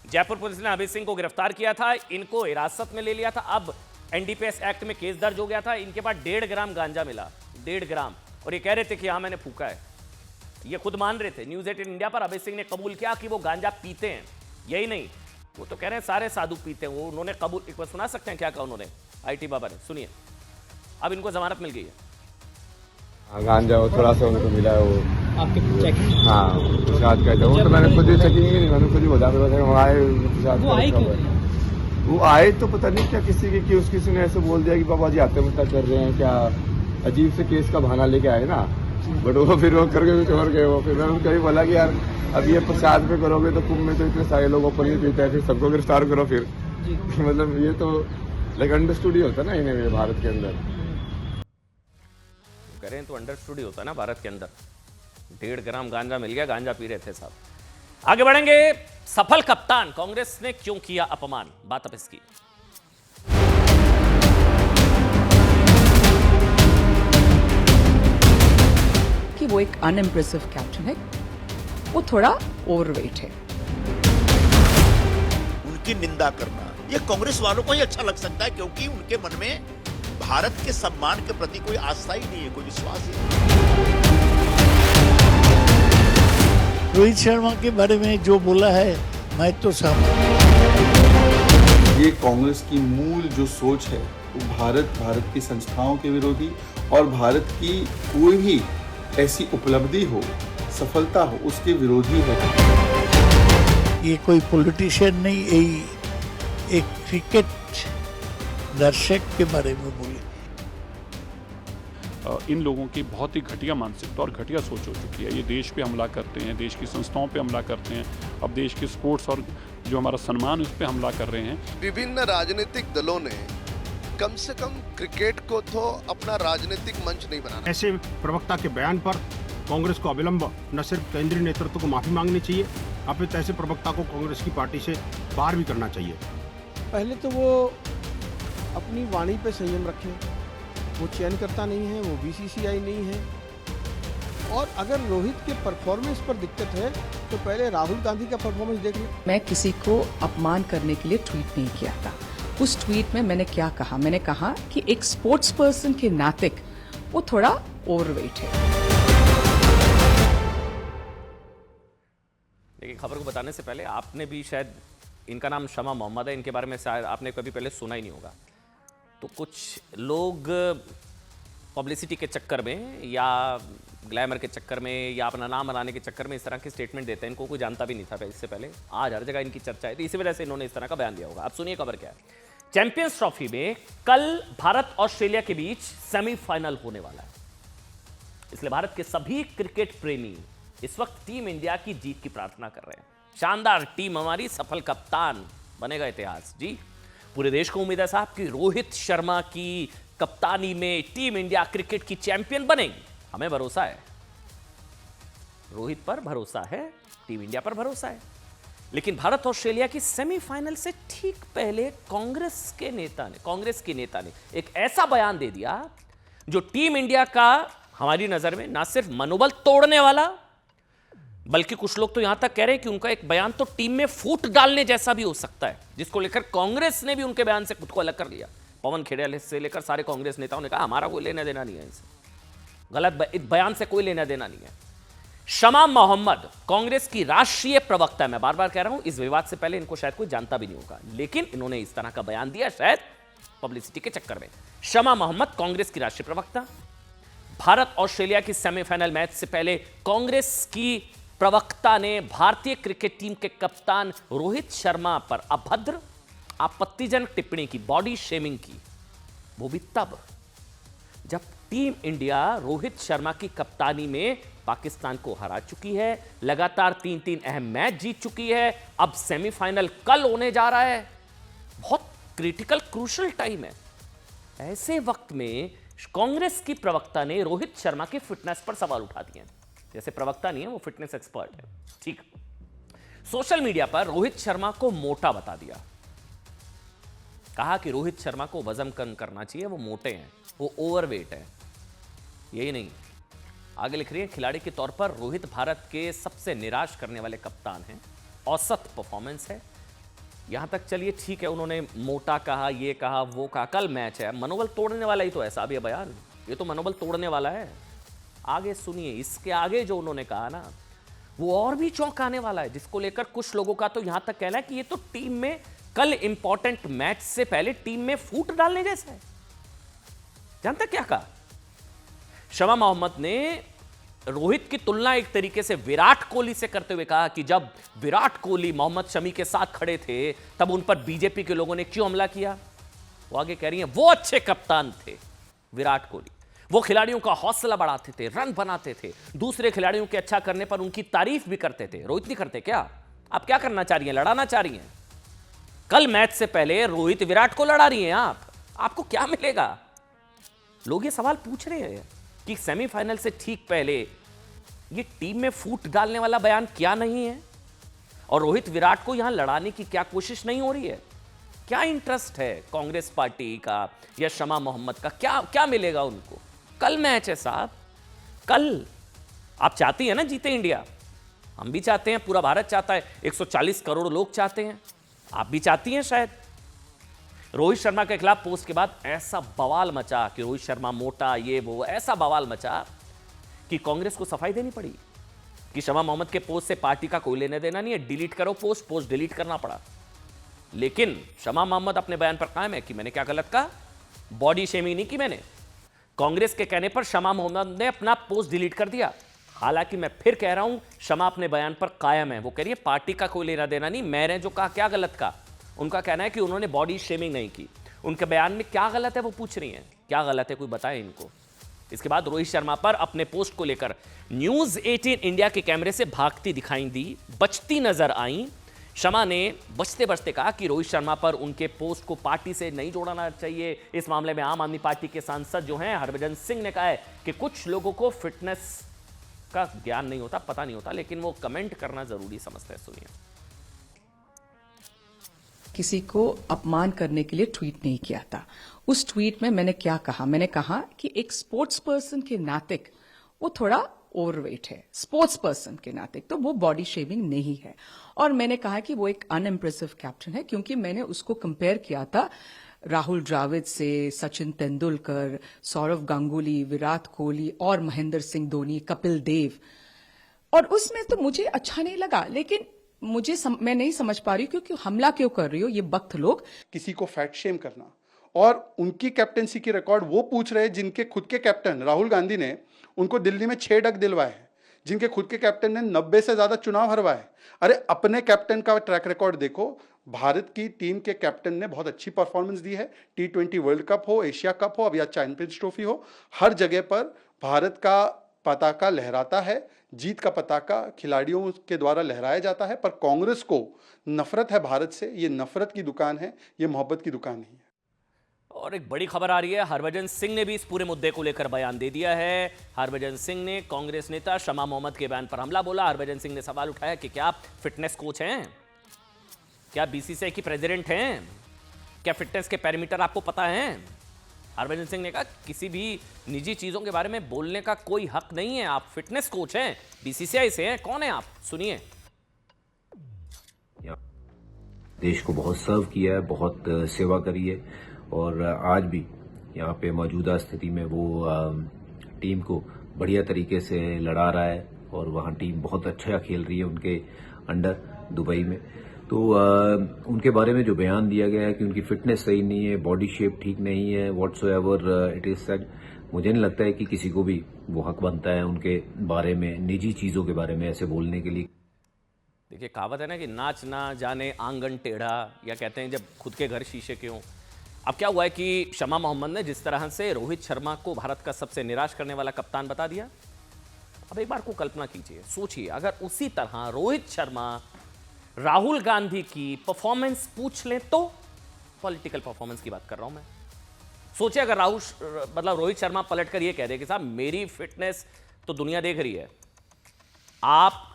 जयपुर पुलिस ने अभय सिंह को गिरफ्तार किया था, इनको हिरासत में ले लिया था। अब NDPS एक्ट में केस दर्ज हो गया था, इनके पास 1.5 ग्राम गांजा मिला, 1.5 ग्राम, और ये कह रहे थे कि हाँ मैंने फूका है, ये खुद मान रहे थे। न्यूज़ 18 इंडिया पर अभय सिंह ने कबूल किया कि वो गांजा पीते हैं। यही नहीं, वो तो कह रहे हैं सारे साधु पीते हैं, वो उन्होंने कबूल, एक बार सुना सकते हैं क्या कहा उन्होंने IT बाबा ने, सुनिए। अब इनको जमानत मिल गई है। गांजा वो थोड़ा सा उनको मिला है, वो आपके चेकिंग, हाँ प्रसाद का वो तो मैंने खुद ही चेकिंग नहीं, मैंने खुद ही बोला वो आए तो पता नहीं क्या किसी की किसी ने ऐसे बोल दिया कि बाबा जी आत्महत्या कर रहे हैं क्या, अजीब से केस का बहाना लेके आए ना, बट वो फिर वो करके कुछ और गए। वो फिर मैंने उनको भी बोला कि यार अब ये प्रसाद पे करोगे तो कुंभ में तो इतने सारे लोगों को नहीं पीता है, फिर सबको गिरफ्तार करो फिर। मतलब ये तो लाइक अंडरस्टूड ही होता ना इन्हें भारत के अंदर, करें तो अंडरस्टूड ही होता ना भारत के अंदर। 1.5 ग्राम गांजा मिल गया, गांजा पी रहे थे साहब। आगे बढ़ेंगे। सफल कप्तान, कांग्रेस ने क्यों किया अपमान, बात अब इसकी। कि वो एक अनइम्प्रेसिव कैप्टन है, वो थोड़ा ओवरवेट है। उनकी निंदा करना ये कांग्रेस वालों को ही अच्छा लग सकता है, क्योंकि उनके मन में भारत के सम्मान के प्रति कोई आस्था ही नहीं है, कोई विश्वास ही नहीं। रोहित शर्मा के बारे में जो बोला है मैं तो सहमत। ये कांग्रेस की मूल जो सोच है वो भारत की संस्थाओं के विरोधी और भारत की कोई भी ऐसी उपलब्धि हो, सफलता हो, उसके विरोधी है। ये कोई पॉलिटिशियन नहीं, एक क्रिकेट दर्शक के बारे में बोले। इन लोगों की बहुत ही घटिया मानसिकता और घटिया सोच हो चुकी है। ये देश पे हमला करते हैं, देश की संस्थाओं पे हमला करते हैं, अब देश के स्पोर्ट्स और जो हमारा सम्मान उस पे हमला कर रहे हैं। विभिन्न राजनीतिक दलों ने कम से कम क्रिकेट को तो अपना राजनीतिक मंच नहीं बनाना। ऐसे प्रवक्ता के बयान पर कांग्रेस को अविलंब न सिर्फ केंद्रीय नेतृत्व को माफी मांगनी चाहिए, अपितु ऐसे प्रवक्ता को कांग्रेस की पार्टी से बाहर भी करना चाहिए। पहले तो वो अपनी वाणी पे संयम रखें, वो चयनकर्ता नहीं है, वो BCCI नहीं है, और अगर रोहित के परफॉर्मेंस पर दिक्कत है तो पहले राहुल गांधी का परफॉर्मेंस देख लें। मैं किसी को अपमान करने के लिए ट्वीट नहीं किया था। उस ट्वीट में मैंने क्या कहा, मैंने कहा कि एक स्पोर्ट्स पर्सन के नाते वो थोड़ा ओवरवेट है। देखिए, खबर को बताने से पहले आपने भी शायद, इनका नाम शमा मोहम्मद है, इनके बारे में शायद आपने कभी पहले सुना ही नहीं होगा। तो कुछ लोग पब्लिसिटी के चक्कर में या ग्लैमर के चक्कर में या अपना नाम बनाने के चक्कर में इस तरह के स्टेटमेंट देते हैं। इनको कोई जानता भी नहीं था इससे पहले, आज हर जगह इनकी चर्चा है, तो इसी वजह से इन्होंने इस तरह का बयान दिया होगा। अब सुनिए खबर क्या है। चैंपियंस ट्रॉफी में कल भारत ऑस्ट्रेलिया के बीच सेमीफाइनल होने वाला है, इसलिए भारत के सभी क्रिकेट प्रेमी इस वक्त टीम इंडिया की जीत की प्रार्थना कर रहे हैं। शानदार टीम हमारी, सफल कप्तान बनेगा इतिहास जी। पूरे देश को उम्मीद है साहब कि रोहित शर्मा की कप्तानी में टीम इंडिया क्रिकेट की चैंपियन बनेगी। हमें भरोसा है, रोहित पर भरोसा है, टीम इंडिया पर भरोसा है। लेकिन भारत ऑस्ट्रेलिया की सेमीफाइनल से ठीक पहले कांग्रेस की नेता ने एक ऐसा बयान दे दिया जो टीम इंडिया का हमारी नजर में ना सिर्फ मनोबल तोड़ने वाला, बल्कि कुछ लोग तो यहां तक कह रहे हैं कि उनका एक बयान तो टीम में फूट डालने जैसा भी हो सकता है, जिसको लेकर कांग्रेस ने भी उनके बयान से खुद को अलग कर लिया। पवन खेड़ा से लेकर सारे कांग्रेस नेताओं ने कहा हमारा कोई लेना देना नहीं है इनसे, गलत बयान से कोई लेना देना नहीं है। शमा मोहम्मद कांग्रेस की राष्ट्रीय प्रवक्ता, मैं बार बार कह रहा हूं इस विवाद से पहले इनको शायद कोई जानता भी नहीं होगा, लेकिन इन्होंने इस तरह का बयान दिया शायद पब्लिसिटी के चक्कर में। शमा मोहम्मद कांग्रेस की राष्ट्रीय प्रवक्ता, भारत ऑस्ट्रेलिया की सेमीफाइनल मैच से पहले कांग्रेस की प्रवक्ता ने भारतीय क्रिकेट टीम के कप्तान रोहित शर्मा पर अभद्र आपत्तिजनक टिप्पणी की, बॉडी शेमिंग की। वो भी तब जब टीम इंडिया रोहित शर्मा की कप्तानी में पाकिस्तान को हरा चुकी है, लगातार 3-3 अहम मैच जीत चुकी है, अब सेमीफाइनल कल होने जा रहा है। बहुत क्रिटिकल क्रूशल टाइम है। ऐसे वक्त में कांग्रेस की प्रवक्ता ने रोहित शर्मा की फिटनेस पर सवाल उठा दिए। जैसे प्रवक्ता नहीं है, वो फिटनेस एक्सपर्ट है, ठीक। सोशल मीडिया पर रोहित शर्मा को मोटा बता दिया, कहा कि रोहित शर्मा को वजन कम करना चाहिए, वो मोटे हैं, वो ओवरवेट है। यही नहीं, आगे लिख रही है खिलाड़ी के तौर पर रोहित भारत के सबसे निराश करने वाले कप्तान हैं, औसत परफॉर्मेंस है। यहां तक चलिए ठीक है, उन्होंने मोटा कहा, ये कहा, वो कहा, कल मैच है, मनोबल तोड़ने वाला ही तो है साहब ये बयान, ये तो मनोबल तोड़ने वाला है। आगे सुनिए, इसके आगे जो उन्होंने कहा ना वो और भी चौंकाने वाला है, जिसको लेकर कुछ लोगों का तो यहां तक कहना है कि ये तो टीम में कल इंपॉर्टेंट मैच से पहले टीम में फूट डालने जैसा है। जानते क्या कहा? शमा मोहम्मद ने रोहित की तुलना एक तरीके से विराट कोहली से करते हुए कहा कि जब विराट कोहली मोहम्मद शमी के साथ खड़े थे तब उन पर बीजेपी के लोगों ने क्यों हमला किया। वो आगे कह रही हैं वो अच्छे कप्तान थे विराट कोहली, वो खिलाड़ियों का हौसला बढ़ाते थे, रन बनाते थे, दूसरे खिलाड़ियों के अच्छा करने पर उनकी तारीफ भी करते थे। रोहित नहीं करते क्या? आप क्या करना चाह रही हैं? लड़ाना चाह रही हैं? कल मैच से पहले रोहित विराट को लड़ा रही हैं आपको क्या मिलेगा? लोग ये सवाल पूछ रहे हैं कि सेमीफाइनल से ठीक पहले ये टीम में फूट डालने वाला बयान क्या नहीं है, और रोहित विराट को यहां लड़ाने की क्या कोशिश नहीं हो रही है? क्या इंटरेस्ट है कांग्रेस पार्टी का या शमा मोहम्मद का? क्या मिलेगा उनको? कल मैच है साहब, कल। आप चाहती हैं ना जीते इंडिया, हम भी चाहते हैं, पूरा भारत चाहता है, 140 करोड़ लोग चाहते हैं, आप भी चाहती हैं शायद। रोहित शर्मा के खिलाफ पोस्ट के बाद ऐसा बवाल मचा कि रोहित शर्मा मोटा, ये वो, ऐसा बवाल मचा कि कांग्रेस को सफाई देनी पड़ी कि शमा मोहम्मद के पोस्ट से पार्टी का कोई लेना देना नहीं है, डिलीट करो पोस्ट डिलीट करना पड़ा। लेकिन शमा मोहम्मद अपने बयान पर कायम है कि मैंने क्या गलत कहा, बॉडी शेमिंग नहीं की मैंने। कांग्रेस के कहने पर शमा मोहम्मद ने अपना पोस्ट डिलीट कर दिया। हालांकि मैं फिर कह रहा हूं, शमा अपने बयान पर कायम है। वो कह रही है पार्टी का कोई लेना देना नहीं, मैंने जो कहा क्या गलत कहा। उनका कहना है कि उन्होंने बॉडी शेमिंग नहीं की। उनके बयान में क्या गलत है वो पूछ रही हैं, क्या गलत है कोई बताए इनको। इसके बाद रोहित शर्मा पर अपने पोस्ट को लेकर न्यूज 18 इंडिया के कैमरे से भागती दिखाई दी, बचती नजर आई। शमा ने बचते बचते कहा कि रोहित शर्मा पर उनके पोस्ट को पार्टी से नहीं जोड़ना चाहिए। इस मामले में आम आदमी पार्टी के सांसद जो हैं हरभजन सिंह ने कहा है कि कुछ लोगों को फिटनेस का ज्ञान नहीं होता, पता नहीं होता, लेकिन वो कमेंट करना जरूरी समझते हैं। सुनिए। किसी को अपमान करने के लिए ट्वीट नहीं किया था। उस ट्वीट में मैंने क्या कहा? मैंने कहा कि एक स्पोर्ट्स पर्सन के नाते वो थोड़ा ओवरवेट है, स्पोर्ट्स पर्सन के नाते, तो वो बॉडी शेमिंग नहीं है। और मैंने कहा कि वो एक अनइम्प्रेसिव कैप्टन है, क्योंकि मैंने उसको कंपेयर किया था राहुल द्रविड़ से, सचिन तेंदुलकर, सौरव गांगुली, विराट कोहली और महेंद्र सिंह धोनी, कपिल देव। और उसमें तो मुझे अच्छा नहीं लगा, लेकिन मैं नहीं समझ पा रही क्योंकि हमला क्यों कर रही हो ये वक्त लोग। किसी को फैट शेम करना और उनकी कैप्टनसी की रिकॉर्ड वो पूछ रहे हैं जिनके खुद के कैप्टन राहुल गांधी ने उनको दिल्ली में 6 डक दिलवाए हैं, जिनके खुद के कैप्टन ने 90 से ज्यादा चुनाव हरवाए। अरे अपने कैप्टन का ट्रैक रिकॉर्ड देखो। भारत की टीम के कैप्टन ने बहुत अच्छी परफॉर्मेंस दी है। T20 वर्ल्ड कप हो, एशिया कप हो, अब या चैंपियंस ट्रॉफी हो, हर जगह पर भारत का पताका लहराता है। जीत का पताका खिलाड़ियों के द्वारा लहराया जाता है, पर कांग्रेस को नफरत है भारत से। ये नफरत की दुकान है, ये मोहब्बत की दुकान नहीं है। और एक बड़ी खबर आ रही है, हरभजन सिंह ने भी इस पूरे मुद्दे को लेकर बयान दे दिया है। हरभजन सिंह ने कांग्रेस नेता शमा मोहम्मद के बयान पर हमला बोला। हरभजन सिंह ने सवाल उठाया कि क्या आप फिटनेस कोच हैं, क्या बीसीसीआई की प्रेसिडेंट हैं, क्या फिटनेस के पैरामीटर आपको पता है? हरभजन सिंह ने कहा किसी भी निजी चीजों के बारे में बोलने का कोई हक नहीं है, आप फिटनेस कोच हैं, बीसीसीआई से हैं, कौन है आप? सुनिए। देश को बहुत सर्व किया है, बहुत सेवा करी है और आज भी यहाँ पे मौजूदा स्थिति में वो टीम को बढ़िया तरीके से लड़ा रहा है और वहाँ टीम बहुत अच्छा खेल रही है उनके अंडर दुबई में। तो उनके बारे में जो बयान दिया गया है कि उनकी फिटनेस सही नहीं है, बॉडी शेप ठीक नहीं है, व्हाटसोएवर इट इज सेड, मुझे नहीं लगता है कि किसी को भी वो हक बनता है उनके बारे में, निजी चीज़ों के बारे में ऐसे बोलने के लिए। देखिए, कहावत है ना कि नाच ना जाने आंगन टेढ़ा, या कहते हैं जब खुद के घर शीशे के हों। अब क्या हुआ है कि शमा मोहम्मद ने जिस तरह से रोहित शर्मा को भारत का सबसे निराश करने वाला कप्तान बता दिया, अब एक बार को कल्पना कीजिए, सोचिए अगर उसी तरह रोहित शर्मा राहुल गांधी की परफॉर्मेंस पूछ लें तो, पॉलिटिकल परफॉर्मेंस की बात कर रहा हूं मैं। सोचिए अगर रोहित शर्मा पलटकर ये कह दे कि साहब मेरी फिटनेस तो दुनिया देख रही है, आप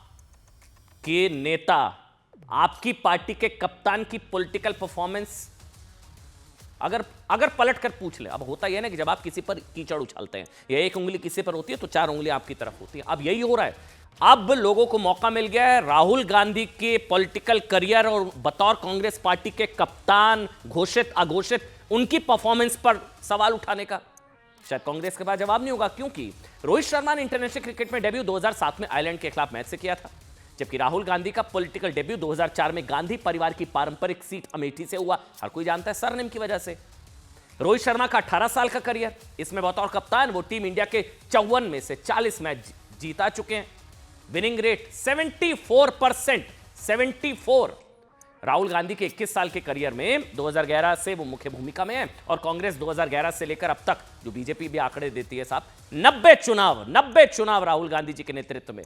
के नेता, आपकी पार्टी के कप्तान की पॉलिटिकल परफॉर्मेंस अगर पलट कर पूछ ले। अब होता यह ना कि जब आप किसी पर कीचड़ उछालते हैं या एक उंगली किसी पर होती है तो चार उंगली आपकी तरफ होती है। अब यही हो रहा है, अब लोगों को मौका मिल गया है राहुल गांधी के पॉलिटिकल करियर और बतौर कांग्रेस पार्टी के कप्तान, घोषित अघोषित, उनकी परफॉर्मेंस पर सवाल उठाने का। शायद कांग्रेस के पास जवाब नहीं होगा, क्योंकि रोहित शर्मा ने इंटरनेशनल क्रिकेट में डेब्यू 2007 में आयरलैंड के खिलाफ मैच से किया था, जबकि राहुल गांधी का पॉलिटिकल डेब्यू 2004 में गांधी परिवार की पारंपरिक सीट अमेठी से हुआ। हर कोई जानता है सरनेम की वजह से। रोहित शर्मा का 18 साल का करियर, इसमें बतौर कप्तान वो टीम इंडिया के 54 में से 40 मैच जीता चुके हैं। Winning rate 74%, 74। राहुल गांधी के 21 साल के करियर में 2011 से वो मुख्य भूमिका में है और कांग्रेस 2011 से लेकर अब तक, जो बीजेपी भी आंकड़े देती है साहब, 90 चुनाव राहुल गांधी जी के नेतृत्व में।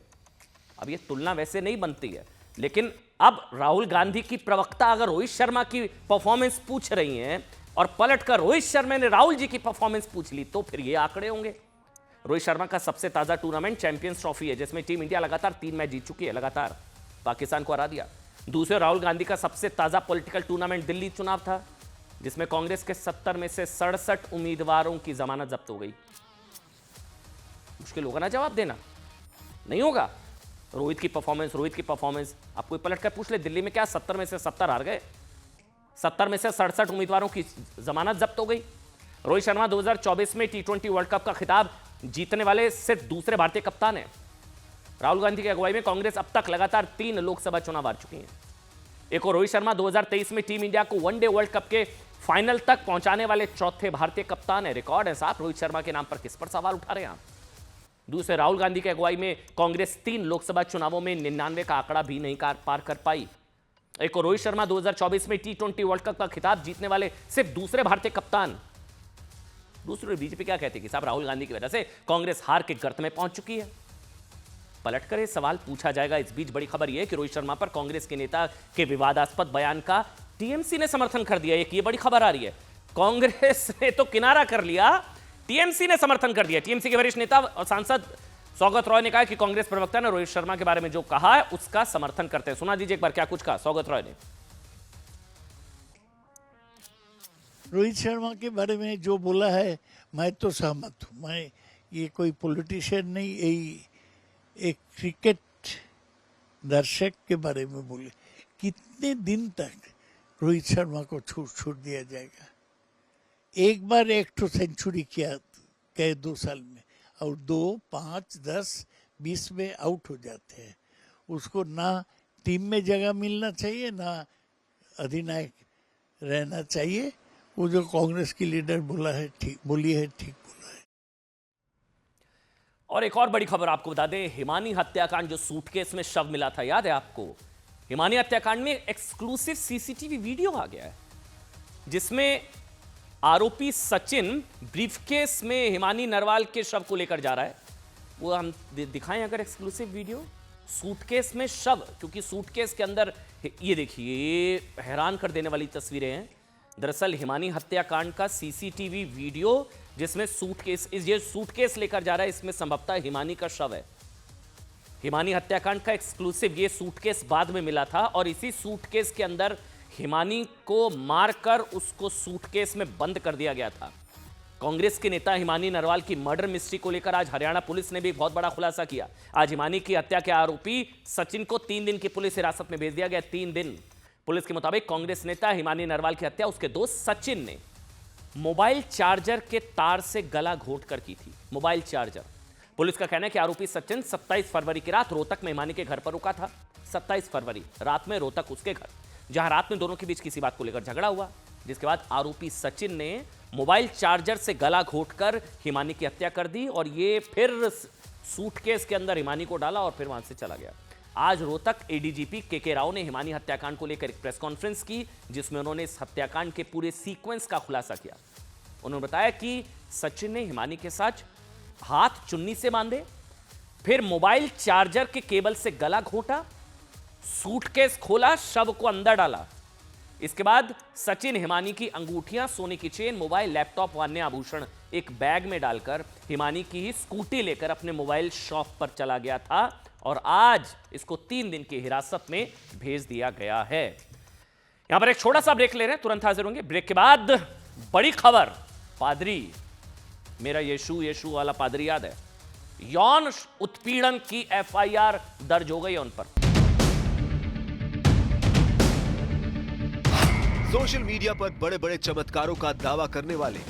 अब ये तुलना वैसे नहीं बनती है, लेकिन अब राहुल गांधी की प्रवक्ता अगर रोहित शर्मा की परफॉर्मेंस पूछ रही हैं और पलटकर रोहित शर्मा ने राहुल जी की परफॉर्मेंस पूछ ली तो फिर ये आंकड़े होंगे। रोहित शर्मा का सबसे ताजा टूर्नामेंट चैंपियंस ट्रॉफी है, जिसमें टीम इंडिया लगातार 3 मैच जीत चुकी है, लगातार पाकिस्तान को हरा दिया। दूसरे राहुल गांधी का सबसे ताजा पॉलिटिकल टूर्नामेंट दिल्ली चुनाव था, जिसमें कांग्रेस के 70 में से 67 उम्मीदवारों की जमानत जब्त हो गई। मुश्किल होगा ना जवाब देना, नहीं होगा। रोहित की परफॉर्मेंस आप कोई पलट कर पूछ ले, दिल्ली में क्या 70 में से 70 हार गए, 70 में से 67 उम्मीदवारों की जमानत जब्त हो गई। रोहित शर्मा 2024 में T20 वर्ल्ड कप का खिताब जीतने वाले सिर्फ दूसरे भारतीय कप्तान हैं। राहुल गांधी की अगुवाई में कांग्रेस अब तक लगातार 3 लोकसभा चुनाव हार चुकी है। एक और रोहित शर्मा 2023 में टीम इंडिया को वनडे वर्ल्ड कप के फाइनल तक पहुंचाने वाले चौथे भारतीय कप्तान है। रिकॉर्ड है साहब रोहित शर्मा के नाम पर, किस पर सवाल उठा रहे हैं आप? दूसरे राहुल गांधी की अगुवाई में कांग्रेस 3 लोकसभा चुनावों में 99 का आंकड़ा भी नहीं पार कर पाई। एक और रोहित शर्मा 2024 में T20 वर्ल्ड कप का खिताब जीतने वाले सिर्फ दूसरे भारतीय कप्तान। दूसरे बीजेपी क्या कहती है कि साहब राहुल गांधी की वजह से कांग्रेस हार के गर्त में पहुंच चुकी है। पलटकर सवाल पूछा जाएगा। इस बीच बड़ी खबर यह है कि रोहित शर्मा पर कांग्रेस के नेता के विवादास्पद बयान का टीएमसी ने समर्थन कर दिया। ये बड़ी खबर आ रही है, कांग्रेस ने तो किनारा कर लिया, टीएमसी ने समर्थन कर दिया। टीएमसी के वरिष्ठ नेता और सांसद सौगत रॉय ने कहा कि कांग्रेस प्रवक्ता ने रोहित शर्मा के बारे में जो कहा है उसका समर्थन करते हैं। सुना दीजिए एक बार क्या कुछ कहा सौगत रॉय ने। रोहित शर्मा के बारे में जो बोला है मैं तो सहमत हूँ। मैं ये कोई पॉलिटिशियन नहीं, यही एक क्रिकेट दर्शक के बारे में बोले। कितने दिन तक रोहित शर्मा को छूट दिया जाएगा? एक बार 1 सेंचुरी किया कहे 2 साल में, और 2, 5, 10, 20 में आउट हो जाते हैं। उसको ना टीम में जगह मिलना चाहिए, ना अधिनायक रहना चाहिए। वो जो कांग्रेस की लीडर बोली है ठीक बोला है। और एक और बड़ी खबर आपको बता दें, हिमानी हत्याकांड, जो सूटकेस में शव मिला था, याद है आपको? हिमानी हत्याकांड में एक्सक्लूसिव सीसीटीवी वीडियो आ गया है, जिसमें आरोपी सचिन ब्रीफकेस में हिमानी नरवाल के शव को लेकर जा रहा है। वो हम दिखाएं अगर एक्सक्लूसिव वीडियो। सूटकेस में शव, क्योंकि सूटकेस के अंदर ये देखिए, ये हैरान कर देने वाली तस्वीरें हैं। दरअसल हिमानी हत्याकांड का सीसीटीवी वीडियो जिसमें ये सूटकेस लेकर जा रहा है, इसमें संभवतः हिमानी का शव है। हिमानी हत्याकांड का एक्सक्लूसिव ये सूटकेस बाद में मिला था और इसी सूटकेस के अंदर हिमानी को मारकर उसको सूटकेस में बंद कर दिया गया था। कांग्रेस के नेता हिमानी नरवाल की मर्डर मिस्ट्री को लेकर आज हरियाणा पुलिस ने भी बहुत बड़ा खुलासा किया। आज हिमानी की हत्या के आरोपी सचिन को 3 दिन की पुलिस हिरासत में भेज दिया गया। 3 दिन। पुलिस के मुताबिक कांग्रेस नेता हिमानी नरवाल की हत्या उसके दोस्त सचिन ने मोबाइल चार्जर के तार से गला घोंटकर की थी। Mobile charger. पुलिस का कहना है कि आरोपी सचिन 27 फरवरी की रात रोहतक में हिमानी के घर पर रुका था। 27 फरवरी रात में रोहतक उसके घर, जहां रात में दोनों के बीच किसी बात को लेकर झगड़ा हुआ, जिसके बाद आरोपी सचिन ने मोबाइल चार्जर से गला घोंटकर हिमानी की हत्या कर दी और ये फिर सूटकेस के अंदर हिमानी को डाला और फिर वहां से चला गया। आज रोहतक एडीजीपी के राव ने हिमानी हत्याकांड को लेकर एक प्रेस कॉन्फ्रेंस की, जिसमें उन्होंने इस हत्याकांड के पूरे सीक्वेंस का खुलासा किया। उन्होंने बताया कि सचिन ने हिमानी के साथ हाथ चुन्नी से बांधे, फिर मोबाइल चार्जर के केबल से गला घोंटा, सूटकेस खोला, शव को अंदर डाला। इसके बाद सचिन हिमानी की अंगूठियां, सोने की चेन, मोबाइल, लैपटॉप व अन्य आभूषण एक बैग में डालकर हिमानी की ही स्कूटी लेकर अपने मोबाइल शॉप पर चला गया था और आज इसको 3 दिन की हिरासत में भेज दिया गया है। यहां पर एक छोटा सा ब्रेक ले रहे हैं, तुरंत हाजिर होंगे। ब्रेक के बाद बड़ी खबर, पादरी, मेरा यीशु वाला पादरी याद है, यौन उत्पीड़न की एफआईआर दर्ज हो गई है उन पर। सोशल मीडिया पर बड़े बड़े चमत्कारों का दावा करने वाले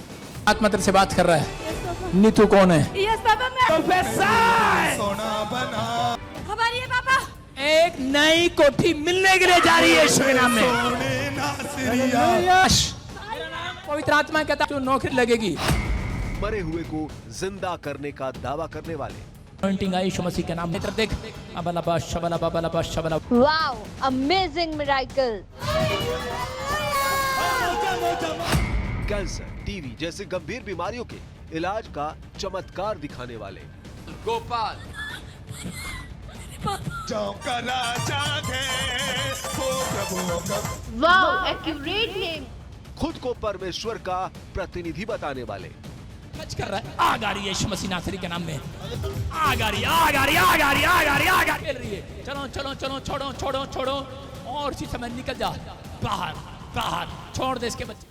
आत्महत्या से बात कर रहा है। नीतू कौन है? हमारी पापा एक नई कोठी मिलने के लिए जा रही है यीशु के नाम में। पवित्र आत्मा कहता है नौकरी लगेगी। मरे हुए को जिंदा करने का दावा करने वाले अनॉइंटिंग यीशु मसीह के नाम में देख अबला शबला बबला शबला। Wow, amazing miracle. Cancer, TB जैसे गंभीर बीमारियों के इलाज का चमत्कार दिखाने वाले गोपाल वाओ, एक्यूरेट नेम। खुद को परमेश्वर का प्रतिनिधि बताने वाले कर रहा है। आ गाड़ी यीशु मसीह नासरी के नाम में आ गाड़ी खेल रही है। चलो चलो चलो, छोड़ो छोड़ो छोड़ो और इसी समय निकल जा बाहर छोड़ दे इसके बच्चे।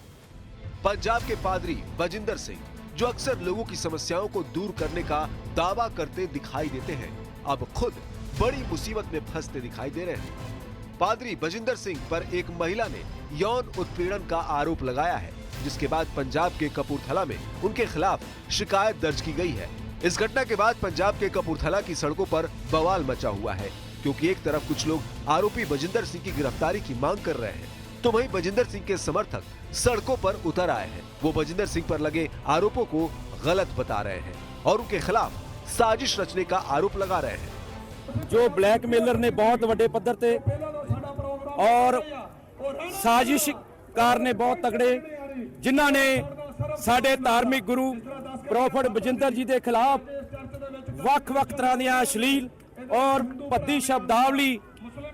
पंजाब के पादरी बजिंदर सिंह, जो अक्सर लोगों की समस्याओं को दूर करने का दावा करते दिखाई देते हैं, अब खुद बड़ी मुसीबत में फंसते दिखाई दे रहे हैं। पादरी बजिंदर सिंह पर एक महिला ने यौन उत्पीड़न का आरोप लगाया है, जिसके बाद पंजाब के कपूरथला में उनके खिलाफ शिकायत दर्ज की गई है। इस घटना के बाद पंजाब के कपूरथला की सड़कों पर बवाल मचा हुआ है, क्योंकि एक तरफ कुछ लोग आरोपी बजिंदर सिंह की गिरफ्तारी की मांग कर रहे हैं, तो वहीं बजिंदर सिंह के समर्थक सड़कों पर उतर आए हैं। वो बजिंदर सिंह पर लगे आरोपों को गलत बता रहे हैं और उनके खिलाफ साजिश रचने का आरोप लगा रहे हैं। जो ब्लैकमेलर ने बहुत बड़े पद्धर थे और साजिशकार ने बहुत तगड़े, जिन्हों ने साडे धार्मिक गुरु प्रॉफिट बजिंदर जी के खिलाफ वख तरह दी अश्लील और भद्दी शब्दावली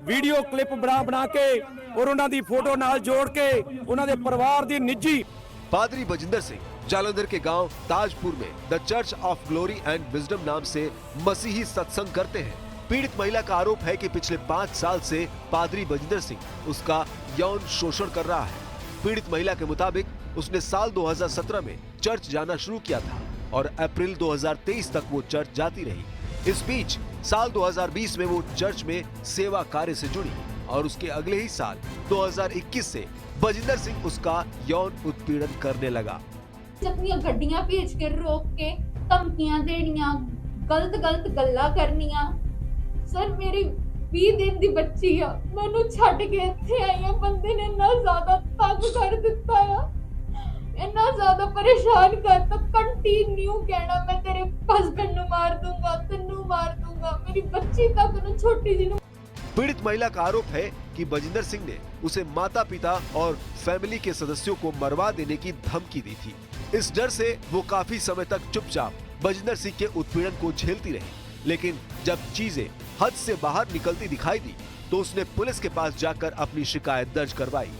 वीडियो क्लिप बना के और उन्हां दी फोटो नाल जोड़ के उन्हां दे परिवार दी निजी। पादरी बजिंदर सिंह जालंधर के गांव ताजपुर में the church of glory and wisdom नाम से मसीही सत्संग करते हैं। पीड़ित महिला का आरोप है कि पिछले 5 साल से पादरी बजिंदर सिंह उसका यौन शोषण कर रहा है। पीड़ित महिला के मुताबिक उसने साल 2017 में चर्च जाना शुरू किया था और अप्रैल 2023 तक वो चर्च जाती रही। इस बीच साल 2020 में वो चर्च में सेवा कार्य से जुड़ी और उसके अगले ही साल 2021 से बजिंदर सिंह उसका यौन उत्पीड़न करने लगा। अपनी गड्डियां भेज के रोक के धमकियां देनियां, गलत गल्लां करनियां। सर मेरी 20 दिन दी बच्ची आ, मैनू छड्ड के इत्थे आई आ। बंदे ने इन्ना ज्यादा तंग कर दिता है, इन्ना ज्यादा परेशान करता, कंटिन्यू कहना मैं तेरे हस्बैंड नु मार दूंगा, तेनू मार दूंगा, मेरी बच्ची तक नु छोटी जी नु। पीड़ित महिला का आरोप है कि बजिंदर सिंह ने उसे माता पिता और फैमिली के सदस्यों को मरवा देने की धमकी दी थी। इस डर से वो काफी समय तक चुपचाप बजिंदर सिंह के उत्पीड़न को झेलती रही, लेकिन जब चीजें हद से बाहर निकलती दिखाई दी तो उसने पुलिस के पास जाकर अपनी शिकायत दर्ज करवाई।